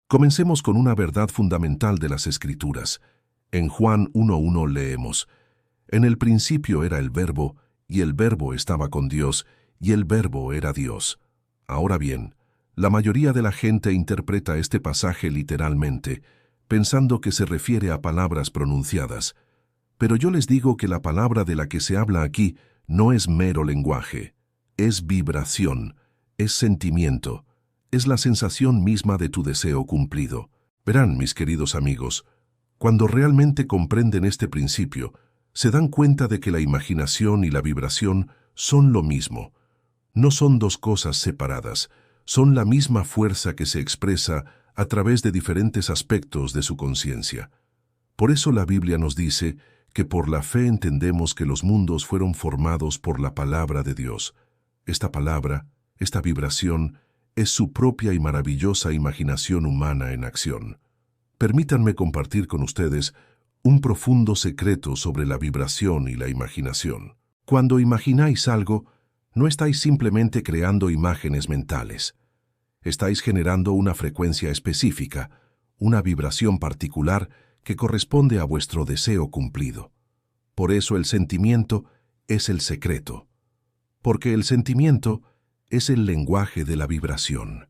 Comencemos con una verdad fundamental de las Escrituras. En Juan 1:1 leemos: En el principio era el Verbo, y el Verbo estaba con Dios, y el Verbo era Dios. Ahora bien, la mayoría de la gente interpreta este pasaje literalmente, pensando que se refiere a palabras pronunciadas. Pero yo les digo que la palabra de la que se habla aquí no es mero lenguaje, es vibración, es sentimiento, es la sensación misma de tu deseo cumplido. Verán, mis queridos amigos, cuando realmente comprenden este principio, se dan cuenta de que la imaginación y la vibración son lo mismo. No son dos cosas separadas, son la misma fuerza que se expresa a través de diferentes aspectos de su conciencia. Por eso la Biblia nos dice que por la fe entendemos que los mundos fueron formados por la palabra de Dios. Esta palabra, esta vibración, es su propia y maravillosa imaginación humana en acción. Permítanme compartir con ustedes un profundo secreto sobre la vibración y la imaginación. Cuando imagináis algo, no estáis simplemente creando imágenes mentales. Estáis generando una frecuencia específica, una vibración particular que corresponde a vuestro deseo cumplido. Por eso el sentimiento es el secreto. Porque el sentimiento es el lenguaje de la vibración.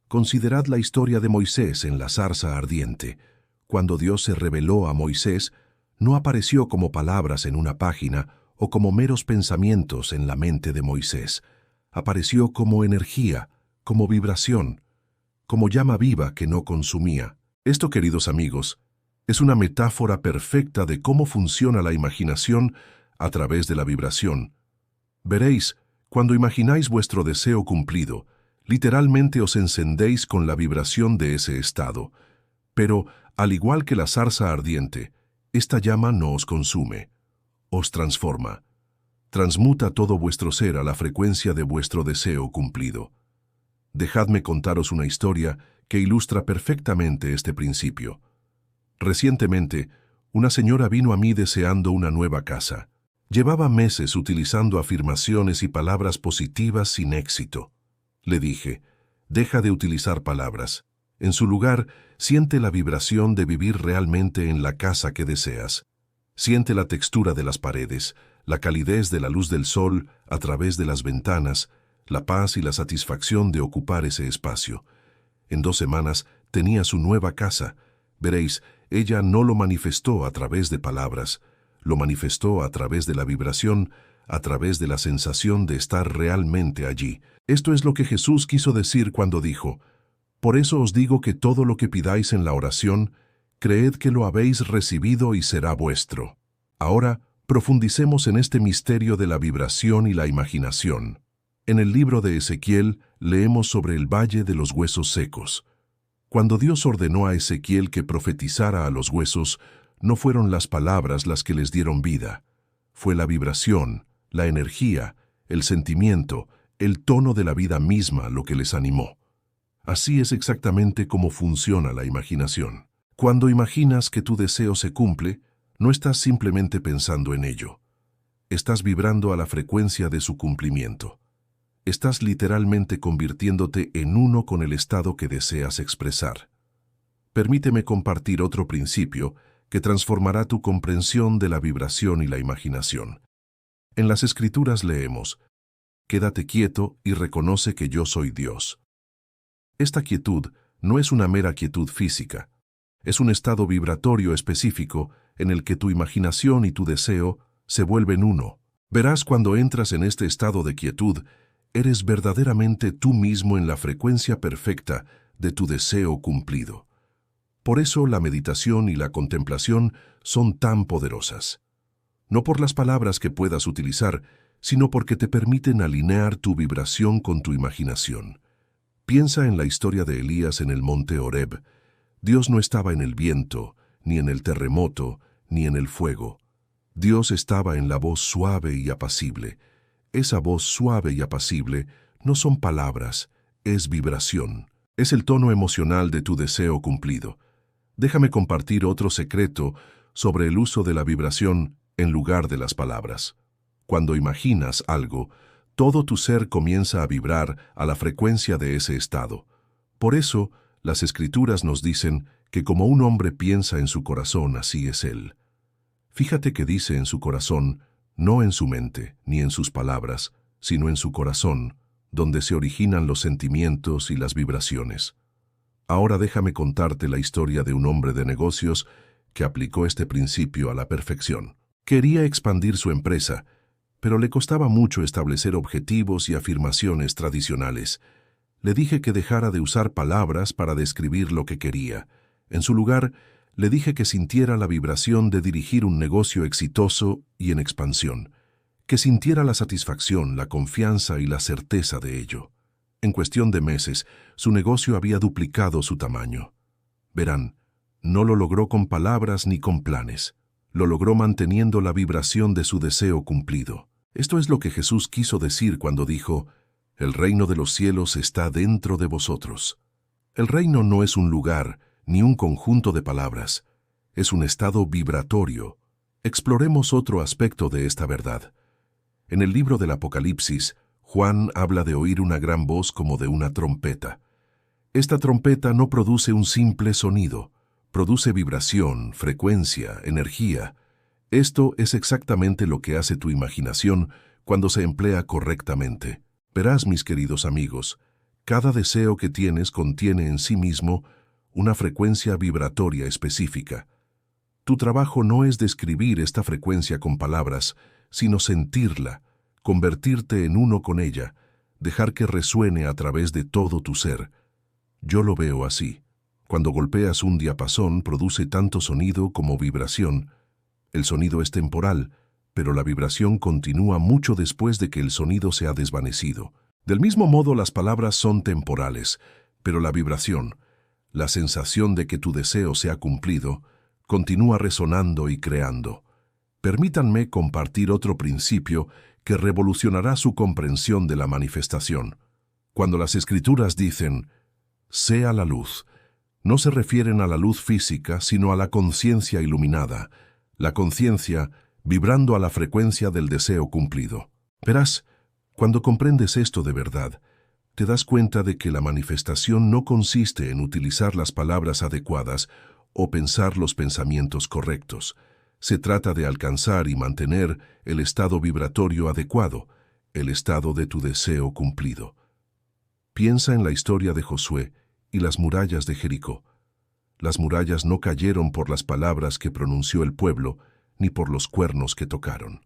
Considerad la historia de Moisés en la zarza ardiente. Cuando Dios se reveló a Moisés, no apareció como palabras en una página o como meros pensamientos en la mente de Moisés. Apareció como energía, como vibración, como llama viva que no consumía. Esto, queridos amigos, es una metáfora perfecta de cómo funciona la imaginación a través de la vibración. Veréis, cuando imagináis vuestro deseo cumplido, literalmente os encendéis con la vibración de ese estado. Pero, al igual que la zarza ardiente, esta llama no os consume, os transforma. Transmuta todo vuestro ser a la frecuencia de vuestro deseo cumplido. Dejadme contaros una historia que ilustra perfectamente este principio. Recientemente, una señora vino a mí deseando una nueva casa. Llevaba meses utilizando afirmaciones y palabras positivas sin éxito. Le dije: deja de utilizar palabras. En su lugar, siente la vibración de vivir realmente en la casa que deseas. Siente la textura de las paredes, la calidez de la luz del sol a través de las ventanas, la paz y la satisfacción de ocupar ese espacio. En 2 semanas tenía su nueva casa. Veréis, ella no lo manifestó a través de palabras, lo manifestó a través de la vibración, a través de la sensación de estar realmente allí. Esto es lo que Jesús quiso decir cuando dijo: por eso os digo que todo lo que pidáis en la oración, creed que lo habéis recibido y será vuestro. Ahora, profundicemos en este misterio de la vibración y la imaginación. En el libro de Ezequiel leemos sobre el valle de los huesos secos. Cuando Dios ordenó a Ezequiel que profetizara a los huesos, no fueron las palabras las que les dieron vida. Fue la vibración, la energía, el sentimiento, el tono de la vida misma lo que les animó. Así es exactamente como funciona la imaginación. Cuando imaginas que tu deseo se cumple, no estás simplemente pensando en ello. Estás vibrando a la frecuencia de su cumplimiento. Estás literalmente convirtiéndote en uno con el estado que deseas expresar. Permíteme compartir otro principio que transformará tu comprensión de la vibración y la imaginación. En las Escrituras leemos: quédate quieto y reconoce que yo soy Dios. Esta quietud no es una mera quietud física, es un estado vibratorio específico en el que tu imaginación y tu deseo se vuelven uno. Verás, cuando entras en este estado de quietud, eres verdaderamente tú mismo en la frecuencia perfecta de tu deseo cumplido. Por eso la meditación y la contemplación son tan poderosas. No por las palabras que puedas utilizar, sino porque te permiten alinear tu vibración con tu imaginación. Piensa en la historia de Elías en el monte Horeb. Dios no estaba en el viento, ni en el terremoto, ni en el fuego. Dios estaba en la voz suave y apacible. Esa voz suave y apacible no son palabras, es vibración. Es el tono emocional de tu deseo cumplido. Déjame compartir otro secreto sobre el uso de la vibración en lugar de las palabras. Cuando imaginas algo, todo tu ser comienza a vibrar a la frecuencia de ese estado. Por eso, Las Escrituras nos dicen que como un hombre piensa en su corazón, así es él. Fíjate que dice en su corazón, no en su mente, ni en sus palabras, sino en su corazón, donde se originan los sentimientos y las vibraciones. Ahora déjame contarte la historia de un hombre de negocios que aplicó este principio a la perfección. Quería expandir su empresa, pero le costaba mucho establecer objetivos y afirmaciones tradicionales. Le dije que dejara de usar palabras para describir lo que quería. En su lugar, le dije que sintiera la vibración de dirigir un negocio exitoso y en expansión, que sintiera la satisfacción, la confianza y la certeza de ello. En cuestión de meses, su negocio había duplicado su tamaño. Verán, no lo logró con palabras ni con planes. Lo logró manteniendo la vibración de su deseo cumplido. Esto es lo que Jesús quiso decir cuando dijo, «El reino de los cielos está dentro de vosotros». El reino no es un lugar, ni un conjunto de palabras. Es un estado vibratorio. Exploremos otro aspecto de esta verdad. En el libro del Apocalipsis, Juan habla de oír una gran voz como de una trompeta. Esta trompeta no produce un simple sonido, produce vibración, frecuencia, energía. Esto es exactamente lo que hace tu imaginación cuando se emplea correctamente. Verás, mis queridos amigos, cada deseo que tienes contiene en sí mismo una frecuencia vibratoria específica. Tu trabajo no es describir esta frecuencia con palabras, sino sentirla, convertirte en uno con ella, dejar que resuene a través de todo tu ser. Yo lo veo así. Cuando golpeas un diapasón produce tanto sonido como vibración. El sonido es temporal, pero la vibración continúa mucho después de que el sonido se ha desvanecido. Del mismo modo, las palabras son temporales, pero la vibración, la sensación de que tu deseo se ha cumplido, continúa resonando y creando. Permítanme compartir otro principio que revolucionará su comprensión de la manifestación. Cuando las Escrituras dicen, «sea la luz», no se refieren a la luz física, sino a la conciencia iluminada, la conciencia vibrando a la frecuencia del deseo cumplido. Verás, cuando comprendes esto de verdad, te das cuenta de que la manifestación no consiste en utilizar las palabras adecuadas o pensar los pensamientos correctos. Se trata de alcanzar y mantener el estado vibratorio adecuado, el estado de tu deseo cumplido. Piensa en la historia de Josué y las murallas de Jericó. Las murallas no cayeron por las palabras que pronunció el pueblo, ni por los cuernos que tocaron.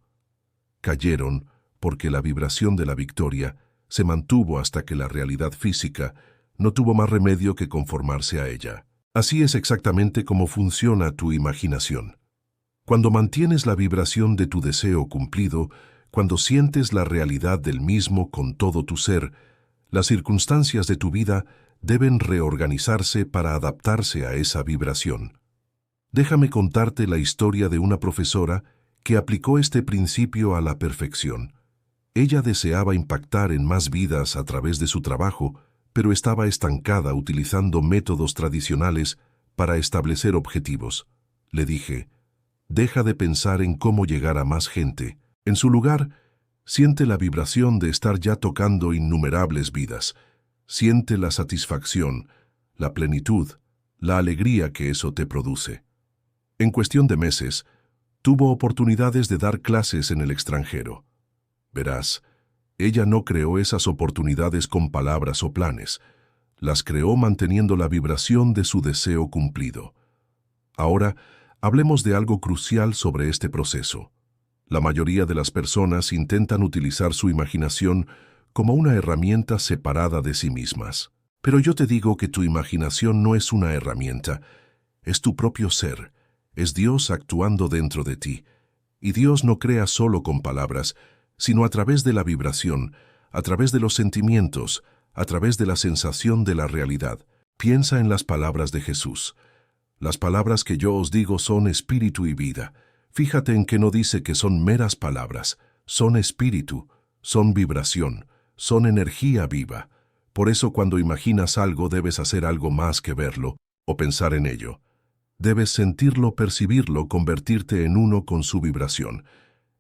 Cayeron porque la vibración de la victoria se mantuvo hasta que la realidad física no tuvo más remedio que conformarse a ella. Así es exactamente como funciona tu imaginación. Cuando mantienes la vibración de tu deseo cumplido, cuando sientes la realidad del mismo con todo tu ser, las circunstancias de tu vida deben reorganizarse para adaptarse a esa vibración. Déjame contarte la historia de una profesora que aplicó este principio a la perfección. Ella deseaba impactar en más vidas a través de su trabajo, pero estaba estancada utilizando métodos tradicionales para establecer objetivos. Le dije, deja de pensar en cómo llegar a más gente. En su lugar, siente la vibración de estar ya tocando innumerables vidas. Siente la satisfacción, la plenitud, la alegría que eso te produce. En cuestión de meses, tuvo oportunidades de dar clases en el extranjero. Verás, ella no creó esas oportunidades con palabras o planes. Las creó manteniendo la vibración de su deseo cumplido. Ahora, hablemos de algo crucial sobre este proceso. La mayoría de las personas intentan utilizar su imaginación como una herramienta separada de sí mismas. Pero yo te digo que tu imaginación no es una herramienta, es tu propio ser, es Dios actuando dentro de ti. Y Dios no crea solo con palabras, sino a través de la vibración, a través de los sentimientos, a través de la sensación de la realidad. Piensa en las palabras de Jesús. Las palabras que yo os digo son espíritu y vida. Fíjate en que no dice que son meras palabras, son espíritu, son vibración, son energía viva. Por eso cuando imaginas algo debes hacer algo más que verlo o pensar en ello. Debes sentirlo, percibirlo, convertirte en uno con su vibración.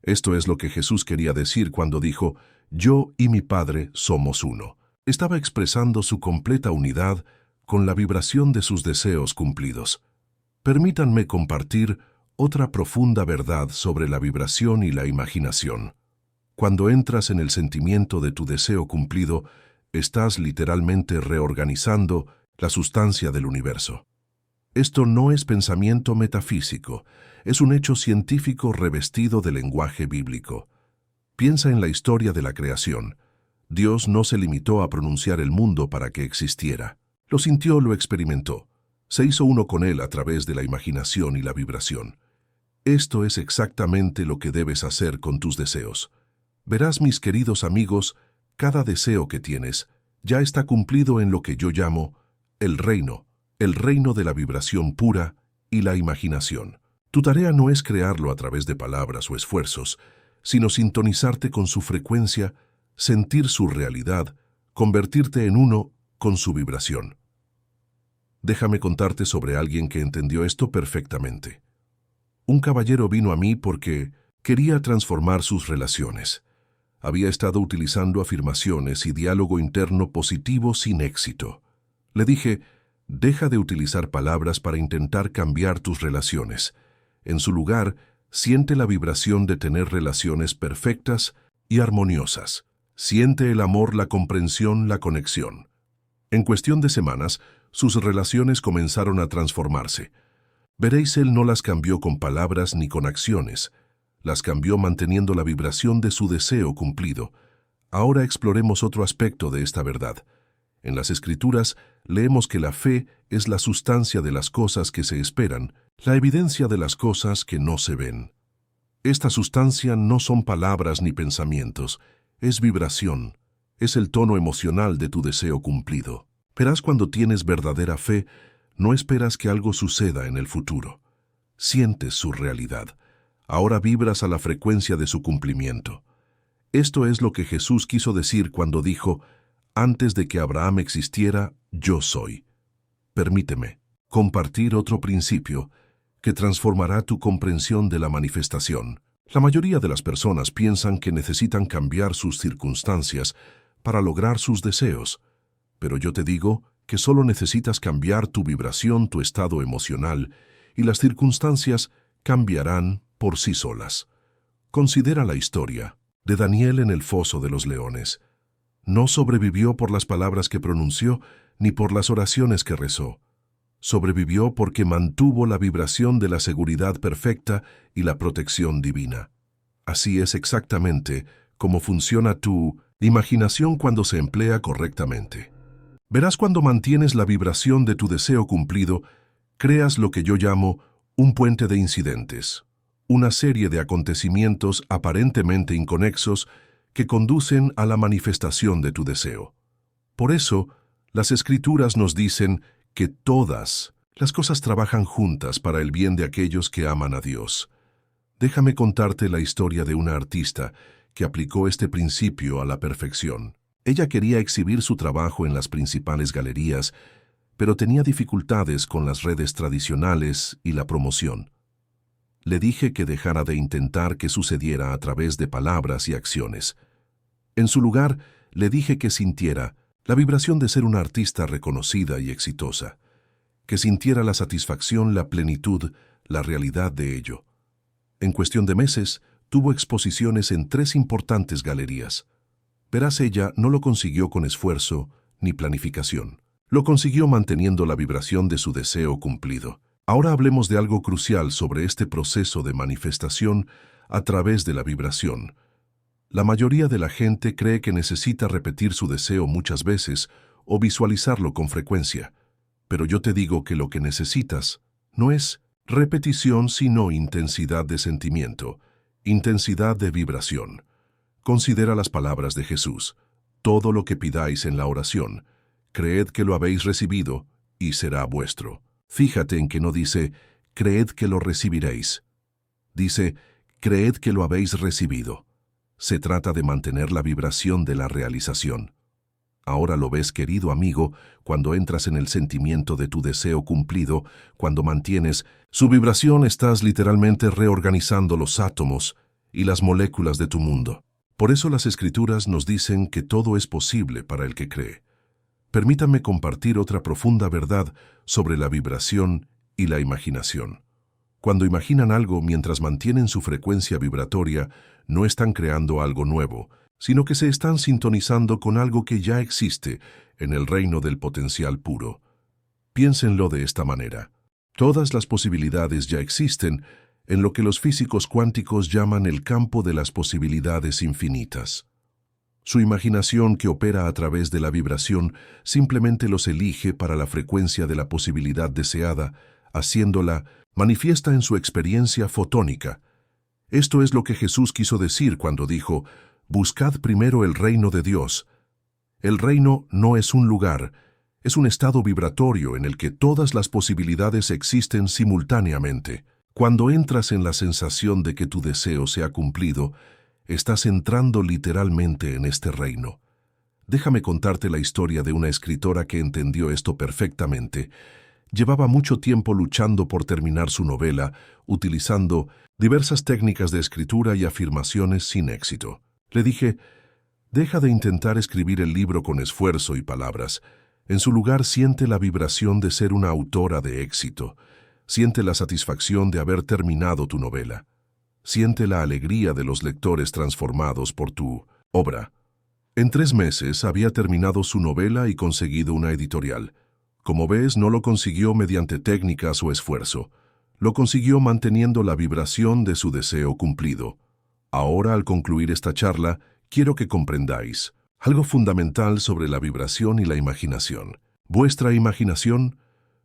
Esto es lo que Jesús quería decir cuando dijo, «Yo y mi Padre somos uno». Estaba expresando su completa unidad con la vibración de sus deseos cumplidos. Permítanme compartir otra profunda verdad sobre la vibración y la imaginación. Cuando entras en el sentimiento de tu deseo cumplido, estás literalmente reorganizando la sustancia del universo. Esto no es pensamiento metafísico, es un hecho científico revestido de lenguaje bíblico. Piensa en la historia de la creación. Dios no se limitó a pronunciar el mundo para que existiera. Lo sintió, lo experimentó. Se hizo uno con él a través de la imaginación y la vibración. Esto es exactamente lo que debes hacer con tus deseos. Verás, mis queridos amigos, cada deseo que tienes ya está cumplido en lo que yo llamo el reino de la vibración pura y la imaginación. Tu tarea no es crearlo a través de palabras o esfuerzos, sino sintonizarte con su frecuencia, sentir su realidad, convertirte en uno con su vibración. Déjame contarte sobre alguien que entendió esto perfectamente. Un caballero vino a mí porque quería transformar sus relaciones. Había estado utilizando afirmaciones y diálogo interno positivo sin éxito. Le dije, deja de utilizar palabras para intentar cambiar tus relaciones. En su lugar, siente la vibración de tener relaciones perfectas y armoniosas. Siente el amor, la comprensión, la conexión. En cuestión de semanas, sus relaciones comenzaron a transformarse. Veréis, él no las cambió con palabras ni con acciones. Las cambió manteniendo la vibración de su deseo cumplido. Ahora exploremos otro aspecto de esta verdad. En las Escrituras leemos que la fe es la sustancia de las cosas que se esperan, la evidencia de las cosas que no se ven. Esta sustancia no son palabras ni pensamientos, es vibración, es el tono emocional de tu deseo cumplido. Verás, cuando tienes verdadera fe, no esperas que algo suceda en el futuro. Sientes su realidad. Ahora vibras a la frecuencia de su cumplimiento. Esto es lo que Jesús quiso decir cuando dijo, antes de que Abraham existiera, yo soy. Permíteme compartir otro principio que transformará tu comprensión de la manifestación. La mayoría de las personas piensan que necesitan cambiar sus circunstancias para lograr sus deseos, pero yo te digo que solo necesitas cambiar tu vibración, tu estado emocional, y las circunstancias cambiarán por sí solas. Considera la historia de Daniel en el foso de los leones. No sobrevivió por las palabras que pronunció, ni por las oraciones que rezó. Sobrevivió porque mantuvo la vibración de la seguridad perfecta y la protección divina. Así es exactamente como funciona tu imaginación cuando se emplea correctamente. Verás, cuando mantienes la vibración de tu deseo cumplido, creas lo que yo llamo un puente de incidentes, una serie de acontecimientos aparentemente inconexos que conducen a la manifestación de tu deseo. Por eso, las Escrituras nos dicen que todas las cosas trabajan juntas para el bien de aquellos que aman a Dios. Déjame contarte la historia de una artista que aplicó este principio a la perfección. Ella quería exhibir su trabajo en las principales galerías, pero tenía dificultades con las redes tradicionales y la promoción. Le dije que dejara de intentar que sucediera a través de palabras y acciones. En su lugar, le dije que sintiera la vibración de ser una artista reconocida y exitosa, que sintiera la satisfacción, la plenitud, la realidad de ello. En cuestión de meses, tuvo exposiciones en 3 importantes galerías. Verás, ella no lo consiguió con esfuerzo ni planificación. Lo consiguió manteniendo la vibración de su deseo cumplido. Ahora hablemos de algo crucial sobre este proceso de manifestación a través de la vibración. La mayoría de la gente cree que necesita repetir su deseo muchas veces o visualizarlo con frecuencia, pero yo te digo que lo que necesitas no es repetición, sino intensidad de sentimiento, intensidad de vibración. Considera las palabras de Jesús. Todo lo que pidáis en la oración, creed que lo habéis recibido y será vuestro. Fíjate en que no dice, creed que lo recibiréis. Dice, creed que lo habéis recibido. Se trata de mantener la vibración de la realización. Ahora lo ves, querido amigo, cuando entras en el sentimiento de tu deseo cumplido, cuando mantienes su vibración, estás literalmente reorganizando los átomos y las moléculas de tu mundo. Por eso las Escrituras nos dicen que todo es posible para el que cree. permítanme compartir otra profunda verdad sobre la vibración y la imaginación. Cuando imaginan algo mientras mantienen su frecuencia vibratoria, no están creando algo nuevo, sino que se están sintonizando con algo que ya existe en el reino del potencial puro. Piénsenlo de esta manera. Todas las posibilidades ya existen en lo que los físicos cuánticos llaman el campo de las posibilidades infinitas. Su imaginación, que opera a través de la vibración, simplemente los elige para la frecuencia de la posibilidad deseada, haciéndola manifiesta en su experiencia fotónica. Esto es lo que Jesús quiso decir cuando dijo: «Buscad primero el reino de Dios». El reino no es un lugar, es un estado vibratorio en el que todas las posibilidades existen simultáneamente. Cuando entras en la sensación de que tu deseo se ha cumplido, estás entrando literalmente en este reino. Déjame contarte la historia de una escritora que entendió esto perfectamente. Llevaba mucho tiempo luchando por terminar su novela, utilizando diversas técnicas de escritura y afirmaciones sin éxito. Le dije: «Deja de intentar escribir el libro con esfuerzo y palabras. En su lugar, siente la vibración de ser una autora de éxito. Siente la satisfacción de haber terminado tu novela. Siente la alegría de los lectores transformados por tu obra». En 3 meses había terminado su novela y conseguido una editorial. Como ves, no lo consiguió mediante técnicas o esfuerzo. Lo consiguió manteniendo la vibración de su deseo cumplido. Ahora, al concluir esta charla, quiero que comprendáis algo fundamental sobre la vibración y la imaginación. Vuestra imaginación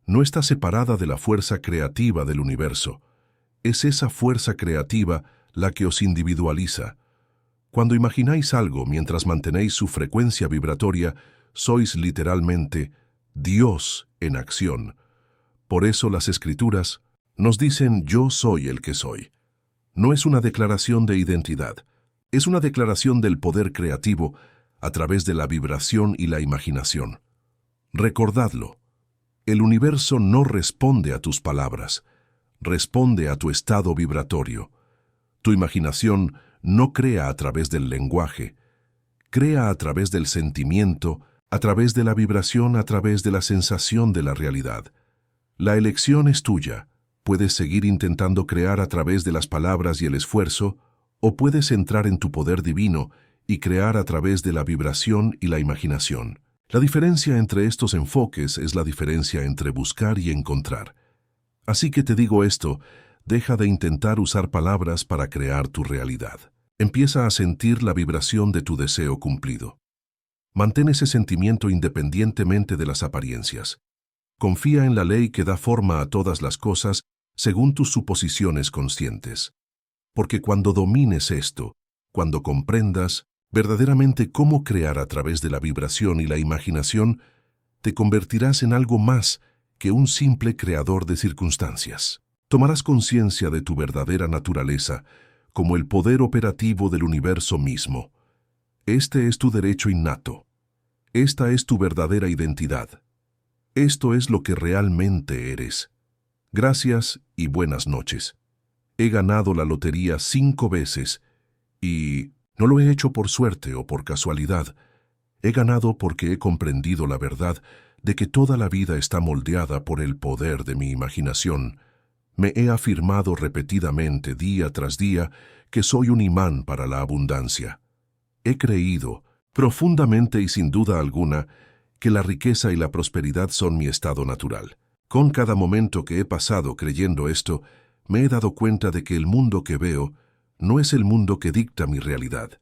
no está separada de la fuerza creativa del universo. Es esa fuerza creativa la que os individualiza. Cuando imagináis algo mientras mantenéis su frecuencia vibratoria, sois literalmente Dios en acción. Por eso las Escrituras nos dicen: «Yo soy el que soy». No es una declaración de identidad, es una declaración del poder creativo a través de la vibración y la imaginación. Recordadlo, el universo no responde a tus palabras, responde a tu estado vibratorio. Tu imaginación no crea a través del lenguaje, crea a través del sentimiento, a través de la vibración, a través de la sensación de la realidad. La elección es tuya. Puedes seguir intentando crear a través de las palabras y el esfuerzo, o puedes entrar en tu poder divino y crear a través de la vibración y la imaginación. La diferencia entre estos enfoques es la diferencia entre buscar y encontrar. Así que te digo esto: deja de intentar usar palabras para crear tu realidad. Empieza a sentir la vibración de tu deseo cumplido. Mantén ese sentimiento independientemente de las apariencias. Confía en la ley que da forma a todas las cosas según tus suposiciones conscientes. Porque cuando domines esto, cuando comprendas verdaderamente cómo crear a través de la vibración y la imaginación, te convertirás en algo más que un simple creador de circunstancias. Tomarás conciencia de tu verdadera naturaleza como el poder operativo del universo mismo. Este es tu derecho innato. Esta es tu verdadera identidad. Esto es lo que realmente eres. Gracias y buenas noches. He ganado la lotería 5 veces y no lo he hecho por suerte o por casualidad. He ganado porque he comprendido la verdad de que toda la vida está moldeada por el poder de mi imaginación. Me he afirmado repetidamente día tras día que soy un imán para la abundancia. He creído, profundamente y sin duda alguna, que la riqueza y la prosperidad son mi estado natural. Con cada momento que he pasado creyendo esto, me he dado cuenta de que el mundo que veo no es el mundo que dicta mi realidad.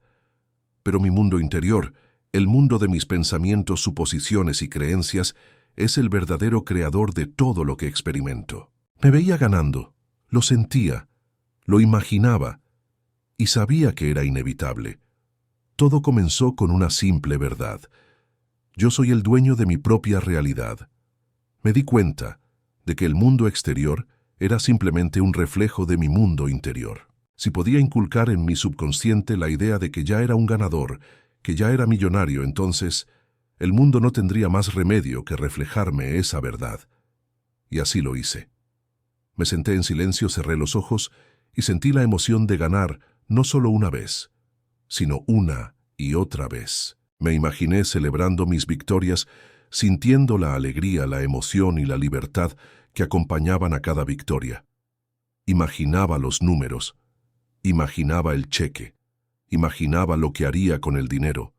Pero mi mundo interior, el mundo de mis pensamientos, suposiciones y creencias, es el verdadero creador de todo lo que experimento. Me veía ganando, lo sentía, lo imaginaba y sabía que era inevitable. Todo comenzó con una simple verdad. Yo soy el dueño de mi propia realidad. Me di cuenta de que el mundo exterior era simplemente un reflejo de mi mundo interior. Si podía inculcar en mi subconsciente la idea de que ya era un ganador, que ya era millonario, entonces el mundo no tendría más remedio que reflejarme esa verdad. Y así lo hice. Me senté en silencio, cerré los ojos y sentí la emoción de ganar no solo una vez, sino una y otra vez. Me imaginé celebrando mis victorias, sintiendo la alegría, la emoción y la libertad que acompañaban a cada victoria. Imaginaba los números, imaginaba el cheque, imaginaba lo que haría con el dinero.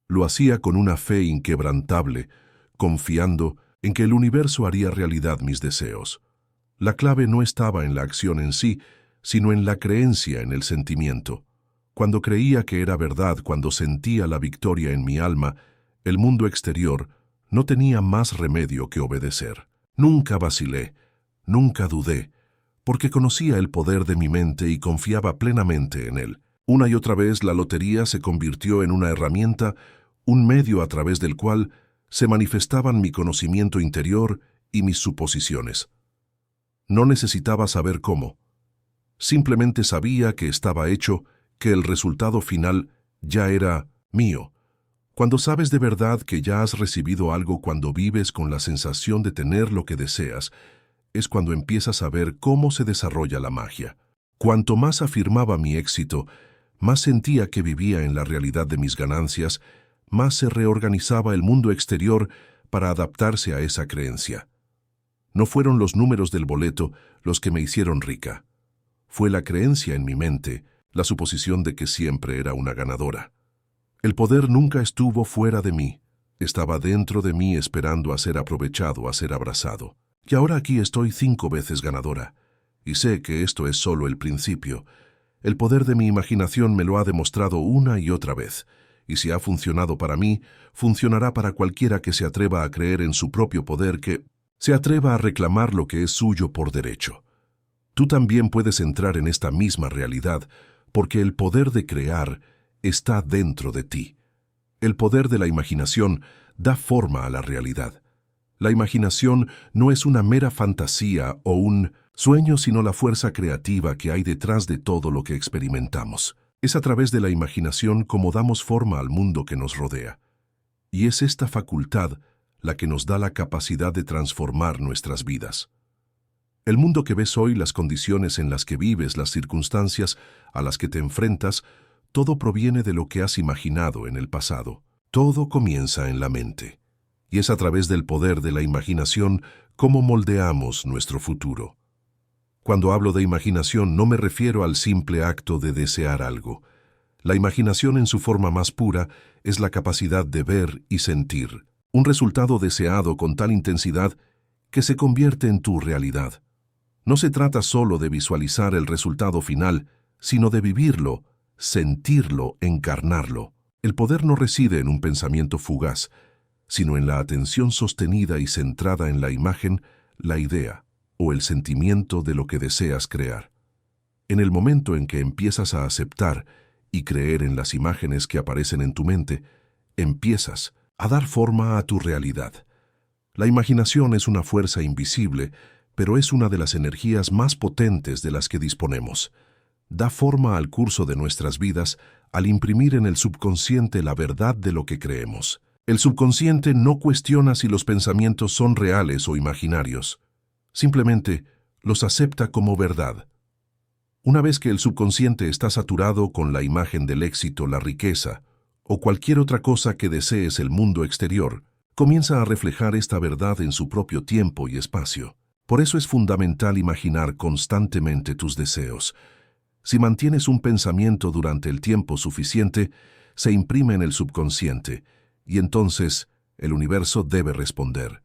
Lo hacía con una fe inquebrantable, confiando en que el universo haría realidad mis deseos. La clave no estaba en la acción en sí, sino en la creencia, en el sentimiento. Cuando creía que era verdad, cuando sentía la victoria en mi alma, el mundo exterior no tenía más remedio que obedecer. Nunca vacilé, nunca dudé, porque conocía el poder de mi mente y confiaba plenamente en él. Una y otra vez la lotería se convirtió en una herramienta, un medio a través del cual se manifestaban mi conocimiento interior y mis suposiciones. No necesitaba saber cómo. Simplemente sabía que estaba hecho, que el resultado final ya era mío. Cuando sabes de verdad que ya has recibido algo, cuando vives con la sensación de tener lo que deseas, es cuando empiezas a ver cómo se desarrolla la magia. Cuanto más afirmaba mi éxito, más sentía que vivía en la realidad de mis ganancias, más se reorganizaba el mundo exterior para adaptarse a esa creencia. No fueron los números del boleto los que me hicieron rica. Fue la creencia en mi mente, la suposición de que siempre era una ganadora. El poder nunca estuvo fuera de mí, estaba dentro de mí esperando a ser aprovechado, a ser abrazado. Y ahora aquí estoy 5 veces ganadora, y sé que esto es solo el principio. El poder de mi imaginación me lo ha demostrado una y otra vez, y si ha funcionado para mí, funcionará para cualquiera que se atreva a creer en su propio poder, que se atreva a reclamar lo que es suyo por derecho. Tú también puedes entrar en esta misma realidad, porque el poder de crear está dentro de ti. El poder de la imaginación da forma a la realidad. La imaginación no es una mera fantasía o un sueño, sino la fuerza creativa que hay detrás de todo lo que experimentamos. Es a través de la imaginación como damos forma al mundo que nos rodea. Y es esta facultad la que nos da la capacidad de transformar nuestras vidas. El mundo que ves hoy, las condiciones en las que vives, las circunstancias a las que te enfrentas, todo proviene de lo que has imaginado en el pasado. Todo comienza en la mente. Y es a través del poder de la imaginación cómo moldeamos nuestro futuro. Cuando hablo de imaginación no me refiero al simple acto de desear algo. La imaginación en su forma más pura es la capacidad de ver y sentir un resultado deseado con tal intensidad que se convierte en tu realidad. No se trata solo de visualizar el resultado final, sino de vivirlo, sentirlo, encarnarlo. El poder no reside en un pensamiento fugaz, sino en la atención sostenida y centrada en la imagen, la idea o el sentimiento de lo que deseas crear. En el momento en que empiezas a aceptar y creer en las imágenes que aparecen en tu mente, empiezas a dar forma a tu realidad. La imaginación es una fuerza invisible, pero es una de las energías más potentes de las que disponemos. Da forma al curso de nuestras vidas al imprimir en el subconsciente la verdad de lo que creemos. El subconsciente no cuestiona si los pensamientos son reales o imaginarios. Simplemente los acepta como verdad. Una vez que el subconsciente está saturado con la imagen del éxito, la riqueza o cualquier otra cosa que desees el mundo exterior, comienza a reflejar esta verdad en su propio tiempo y espacio. Por eso es fundamental imaginar constantemente tus deseos. Si mantienes un pensamiento durante el tiempo suficiente, se imprime en el subconsciente, y entonces el universo debe responder.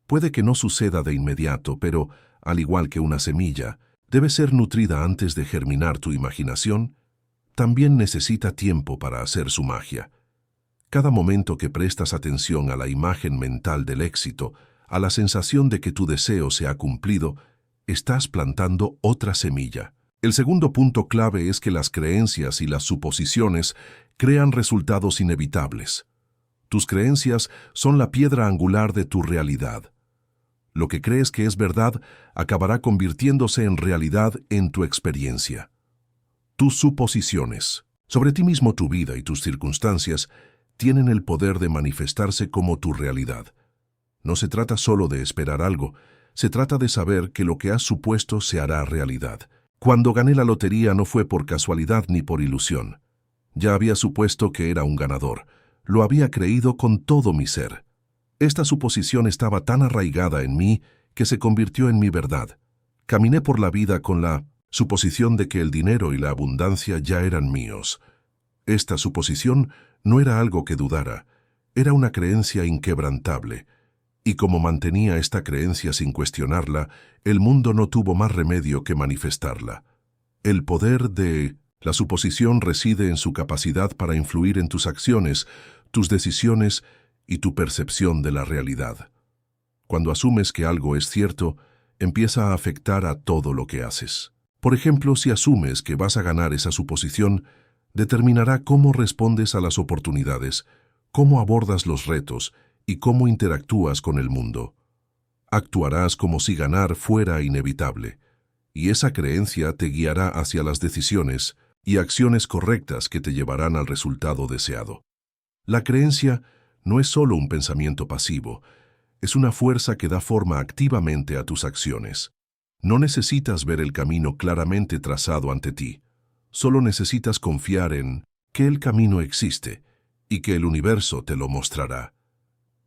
Puede que no suceda de inmediato, pero, al igual que una semilla, debe ser nutrida antes de germinar. Tu imaginación también necesita tiempo para hacer su magia. Cada momento que prestas atención a la imagen mental del éxito, a la sensación de que tu deseo se ha cumplido, estás plantando otra semilla. El segundo punto clave es que las creencias y las suposiciones crean resultados inevitables. Tus creencias son la piedra angular de tu realidad. Lo que crees que es verdad acabará convirtiéndose en realidad en tu experiencia. Tus suposiciones sobre ti mismo, tu vida y tus circunstancias tienen el poder de manifestarse como tu realidad. No se trata solo de esperar algo, se trata de saber que lo que has supuesto se hará realidad. Cuando gané la lotería no fue por casualidad ni por ilusión. Ya había supuesto que era un ganador. Lo había creído con todo mi ser. Esta suposición estaba tan arraigada en mí que se convirtió en mi verdad. Caminé por la vida con la suposición de que el dinero y la abundancia ya eran míos. Esta suposición no era algo que dudara, era una creencia inquebrantable. Y como mantenía esta creencia sin cuestionarla, el mundo no tuvo más remedio que manifestarla. El poder de la suposición reside en su capacidad para influir en tus acciones, tus decisiones y tu percepción de la realidad. Cuando asumes que algo es cierto, empieza a afectar a todo lo que haces. Por ejemplo, si asumes que vas a ganar, esa suposición determinará cómo respondes a las oportunidades, cómo abordas los retos y cómo interactúas con el mundo. Actuarás como si ganar fuera inevitable, y esa creencia te guiará hacia las decisiones y acciones correctas que te llevarán al resultado deseado. La creencia no es solo un pensamiento pasivo, es una fuerza que da forma activamente a tus acciones. No necesitas ver el camino claramente trazado ante ti, solo necesitas confiar en que el camino existe y que el universo te lo mostrará.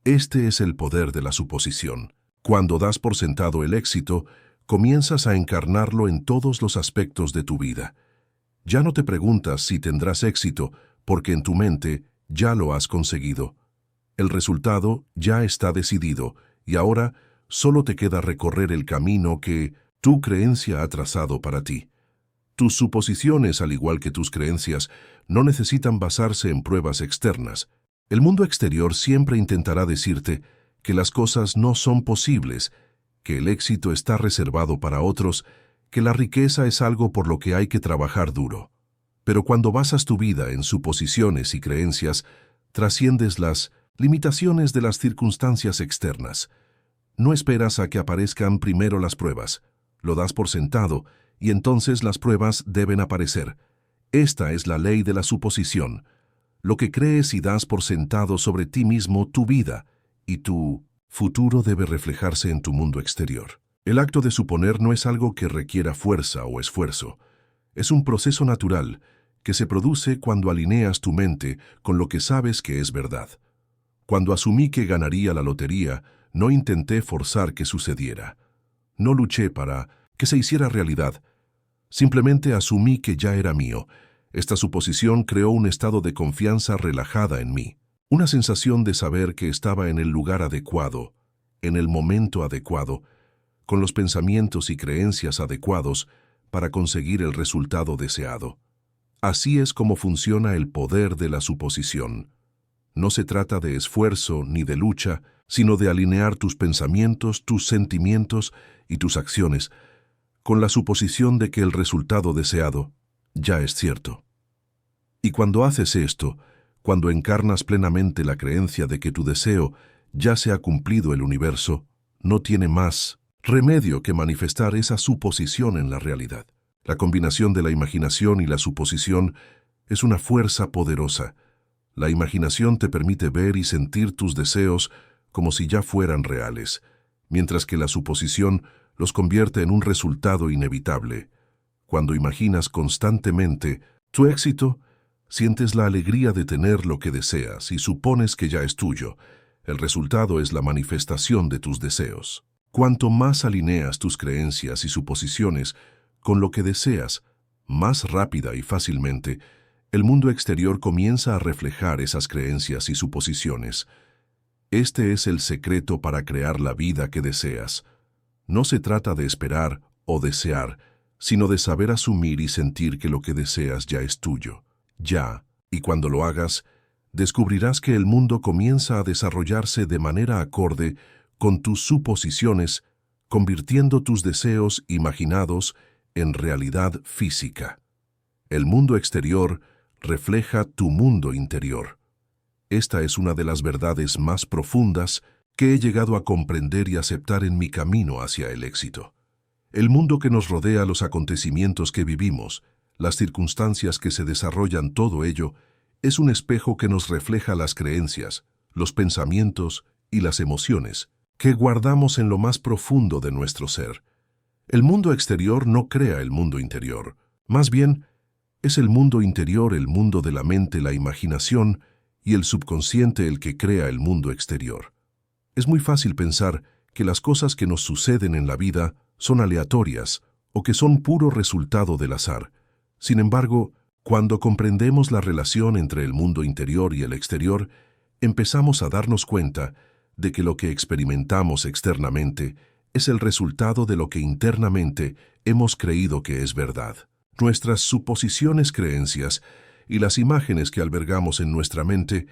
Este es el poder de la suposición. Cuando das por sentado el éxito, comienzas a encarnarlo en todos los aspectos de tu vida. Ya no te preguntas si tendrás éxito, porque en tu mente ya lo has conseguido. El resultado ya está decidido y ahora solo te queda recorrer el camino que tu creencia ha trazado para ti. Tus suposiciones, al igual que tus creencias, no necesitan basarse en pruebas externas. El mundo exterior siempre intentará decirte que las cosas no son posibles, que el éxito está reservado para otros, que la riqueza es algo por lo que hay que trabajar duro. Pero cuando basas tu vida en suposiciones y creencias, trasciendes las limitaciones de las circunstancias externas. No esperas a que aparezcan primero las pruebas, lo das por sentado y entonces las pruebas deben aparecer. Esta es la ley de la suposición. Lo que crees y das por sentado sobre ti mismo, tu vida y tu futuro debe reflejarse en tu mundo exterior. El acto de suponer no es algo que requiera fuerza o esfuerzo. Es un proceso natural que se produce cuando alineas tu mente con lo que sabes que es verdad. Cuando asumí que ganaría la lotería, no intenté forzar que sucediera. No luché para que se hiciera realidad. Simplemente asumí que ya era mío. Esta suposición creó un estado de confianza relajada en mí. Una sensación de saber que estaba en el lugar adecuado, en el momento adecuado, con los pensamientos y creencias adecuados para conseguir el resultado deseado. Así es como funciona el poder de la suposición. No se trata de esfuerzo ni de lucha, sino de alinear tus pensamientos, tus sentimientos y tus acciones con la suposición de que el resultado deseado ya es cierto. Y cuando haces esto, cuando encarnas plenamente la creencia de que tu deseo ya se ha cumplido, el universo no tiene más remedio que manifestar esa suposición en la realidad. La combinación de la imaginación y la suposición es una fuerza poderosa. La imaginación te permite ver y sentir tus deseos como si ya fueran reales, mientras que la suposición los convierte en un resultado inevitable. Cuando imaginas constantemente tu éxito, sientes la alegría de tener lo que deseas y supones que ya es tuyo. El resultado es la manifestación de tus deseos. Cuanto más alineas tus creencias y suposiciones con lo que deseas, más rápida y fácilmente, el mundo exterior comienza a reflejar esas creencias y suposiciones. Este es el secreto para crear la vida que deseas. No se trata de esperar o desear, sino de saber asumir y sentir que lo que deseas ya es tuyo. Ya, y cuando lo hagas, descubrirás que el mundo comienza a desarrollarse de manera acorde con tus suposiciones, convirtiendo tus deseos imaginados en realidad física. El mundo exterior refleja tu mundo interior. Esta es una de las verdades más profundas que he llegado a comprender y aceptar en mi camino hacia el éxito. El mundo que nos rodea, los acontecimientos que vivimos, las circunstancias que se desarrollan, todo ello, es un espejo que nos refleja las creencias, los pensamientos y las emociones que guardamos en lo más profundo de nuestro ser. El mundo exterior no crea el mundo interior. Más bien, es el mundo interior, el mundo de la mente, la imaginación y el subconsciente el que crea el mundo exterior. Es muy fácil pensar que las cosas que nos suceden en la vida son aleatorias o que son puro resultado del azar. Sin embargo, cuando comprendemos la relación entre el mundo interior y el exterior, empezamos a darnos cuenta de que lo que experimentamos externamente es el resultado de lo que internamente hemos creído que es verdad. Nuestras suposiciones, creencias y las imágenes que albergamos en nuestra mente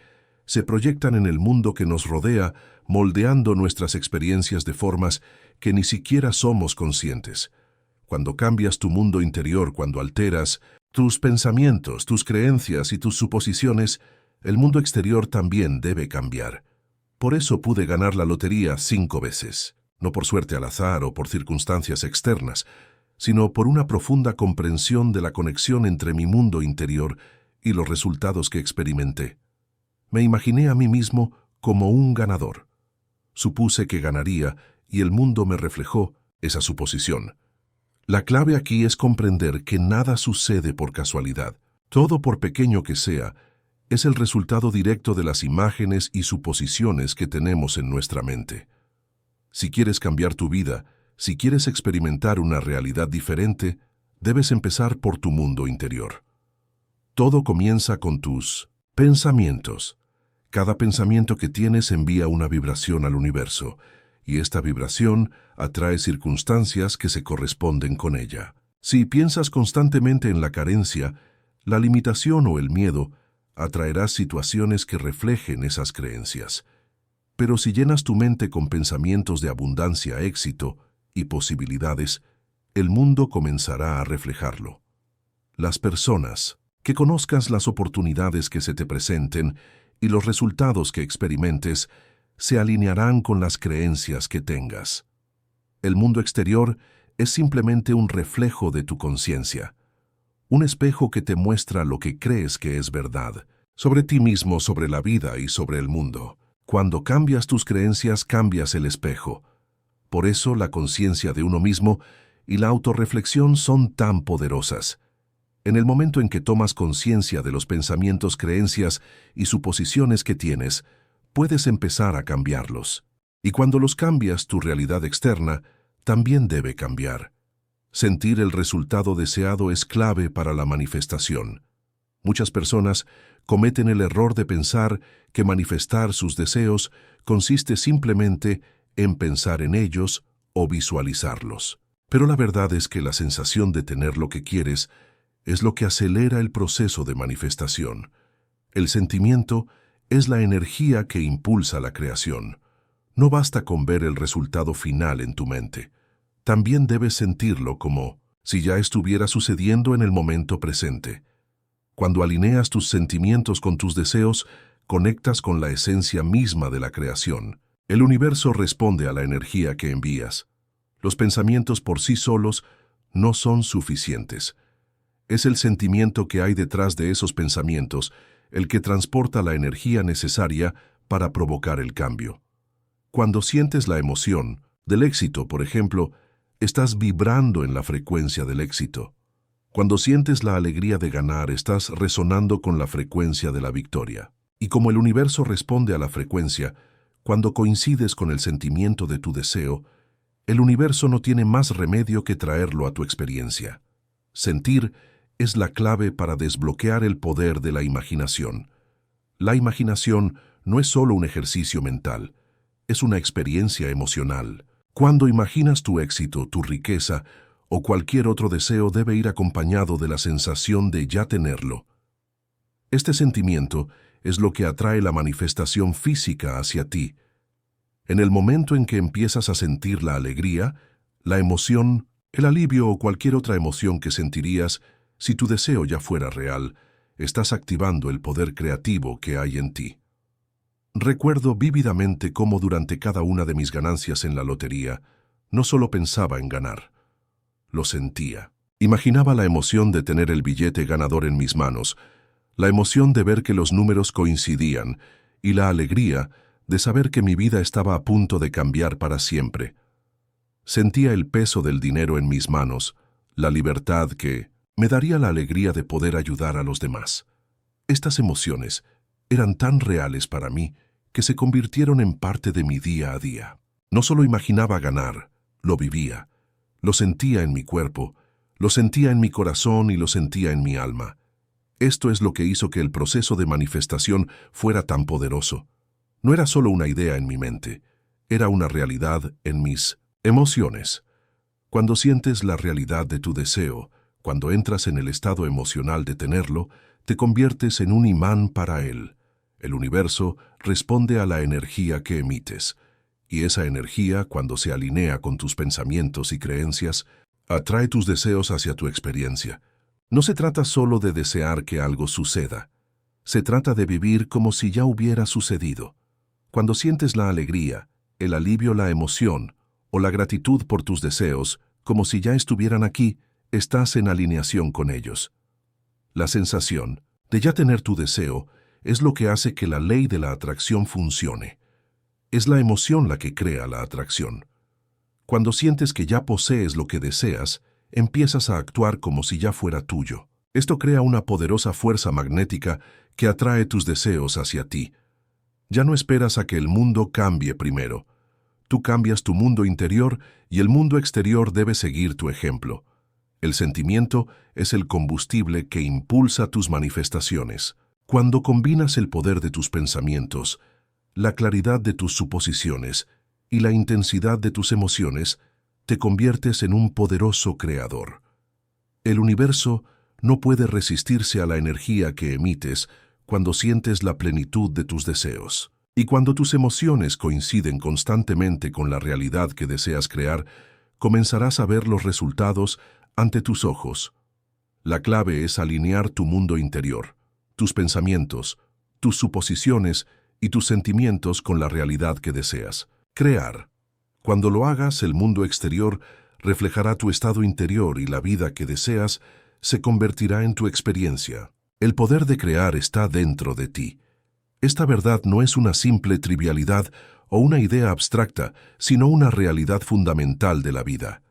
se proyectan en el mundo que nos rodea, moldeando nuestras experiencias de formas que ni siquiera somos conscientes. Cuando cambias tu mundo interior, cuando alteras tus pensamientos, tus creencias y tus suposiciones, el mundo exterior también debe cambiar. Por eso pude ganar la lotería 5 veces, no por suerte al azar o por circunstancias externas, sino por una profunda comprensión de la conexión entre mi mundo interior y los resultados que experimenté. Me imaginé a mí mismo como un ganador. Supuse que ganaría y el mundo me reflejó esa suposición. La clave aquí es comprender que nada sucede por casualidad. Todo, por pequeño que sea, es el resultado directo de las imágenes y suposiciones que tenemos en nuestra mente. Si quieres cambiar tu vida, si quieres experimentar una realidad diferente, debes empezar por tu mundo interior. Todo comienza con tus pensamientos. Cada pensamiento que tienes envía una vibración al universo, y esta vibración atrae circunstancias que se corresponden con ella. Si piensas constantemente en la carencia, la limitación o el miedo, atraerás situaciones que reflejen esas creencias. Pero si llenas tu mente con pensamientos de abundancia, éxito y posibilidades, el mundo comenzará a reflejarlo. Las personas, que conozcas las oportunidades que se te presenten y los resultados que experimentes, se alinearán con las creencias que tengas. El mundo exterior es simplemente un reflejo de tu conciencia, un espejo que te muestra lo que crees que es verdad, sobre ti mismo, sobre la vida y sobre el mundo. Cuando cambias tus creencias, cambias el espejo. Por eso la conciencia de uno mismo y la autorreflexión son tan poderosas. En el momento en que tomas conciencia de los pensamientos, creencias y suposiciones que tienes, puedes empezar a cambiarlos. Y cuando los cambias, tu realidad externa también debe cambiar. Sentir el resultado deseado es clave para la manifestación. Muchas personas cometen el error de pensar que manifestar sus deseos consiste simplemente en pensar en ellos o visualizarlos. Pero la verdad es que la sensación de tener lo que quieres es lo que acelera el proceso de manifestación. El sentimiento es la energía que impulsa la creación. No basta con ver el resultado final en tu mente. También debes sentirlo como si ya estuviera sucediendo en el momento presente. Cuando alineas tus sentimientos con tus deseos, conectas con la esencia misma de la creación. El universo responde a la energía que envías. Los pensamientos por sí solos no son suficientes. Es el sentimiento que hay detrás de esos pensamientos el que transporta la energía necesaria para provocar el cambio. Cuando sientes la emoción del éxito, por ejemplo, estás vibrando en la frecuencia del éxito. Cuando sientes la alegría de ganar, estás resonando con la frecuencia de la victoria. Y como el universo responde a la frecuencia, cuando coincides con el sentimiento de tu deseo, el universo no tiene más remedio que traerlo a tu experiencia. Sentir es la clave para desbloquear el poder de la imaginación. La imaginación no es solo un ejercicio mental, es una experiencia emocional. Cuando imaginas tu éxito, tu riqueza o cualquier otro deseo, debe ir acompañado de la sensación de ya tenerlo. Este sentimiento es lo que atrae la manifestación física hacia ti. En el momento en que empiezas a sentir la alegría, la emoción, el alivio o cualquier otra emoción que sentirías si tu deseo ya fuera real, estás activando el poder creativo que hay en ti. Recuerdo vívidamente cómo durante cada una de mis ganancias en la lotería, no solo pensaba en ganar, lo sentía. Imaginaba la emoción de tener el billete ganador en mis manos, la emoción de ver que los números coincidían y la alegría de saber que mi vida estaba a punto de cambiar para siempre. Sentía el peso del dinero en mis manos, la libertad que me daría la alegría de poder ayudar a los demás. Estas emociones eran tan reales para mí que se convirtieron en parte de mi día a día. No solo imaginaba ganar, lo vivía, lo sentía en mi cuerpo, lo sentía en mi corazón y lo sentía en mi alma. Esto es lo que hizo que el proceso de manifestación fuera tan poderoso. No era solo una idea en mi mente, era una realidad en mis emociones. Cuando sientes la realidad de tu deseo, cuando entras en el estado emocional de tenerlo, te conviertes en un imán para él. El universo responde a la energía que emites, y esa energía, cuando se alinea con tus pensamientos y creencias, atrae tus deseos hacia tu experiencia. No se trata solo de desear que algo suceda. Se trata de vivir como si ya hubiera sucedido. Cuando sientes la alegría, el alivio, la emoción o la gratitud por tus deseos, como si ya estuvieran aquí, estás en alineación con ellos. La sensación de ya tener tu deseo es lo que hace que la ley de la atracción funcione. Es la emoción la que crea la atracción. Cuando sientes que ya posees lo que deseas, empiezas a actuar como si ya fuera tuyo. Esto crea una poderosa fuerza magnética que atrae tus deseos hacia ti. Ya no esperas a que el mundo cambie primero. Tú cambias tu mundo interior y el mundo exterior debe seguir tu ejemplo. El sentimiento es el combustible que impulsa tus manifestaciones. Cuando combinas el poder de tus pensamientos, la claridad de tus suposiciones y la intensidad de tus emociones, te conviertes en un poderoso creador. El universo no puede resistirse a la energía que emites cuando sientes la plenitud de tus deseos. Y cuando tus emociones coinciden constantemente con la realidad que deseas crear, comenzarás a ver los resultados ante tus ojos. La clave es alinear tu mundo interior, tus pensamientos, tus suposiciones y tus sentimientos con la realidad que deseas. Crear. Cuando lo hagas, el mundo exterior reflejará tu estado interior y la vida que deseas se convertirá en tu experiencia. El poder de crear está dentro de ti. Esta verdad no es una simple trivialidad o una idea abstracta, sino una realidad fundamental de la vida.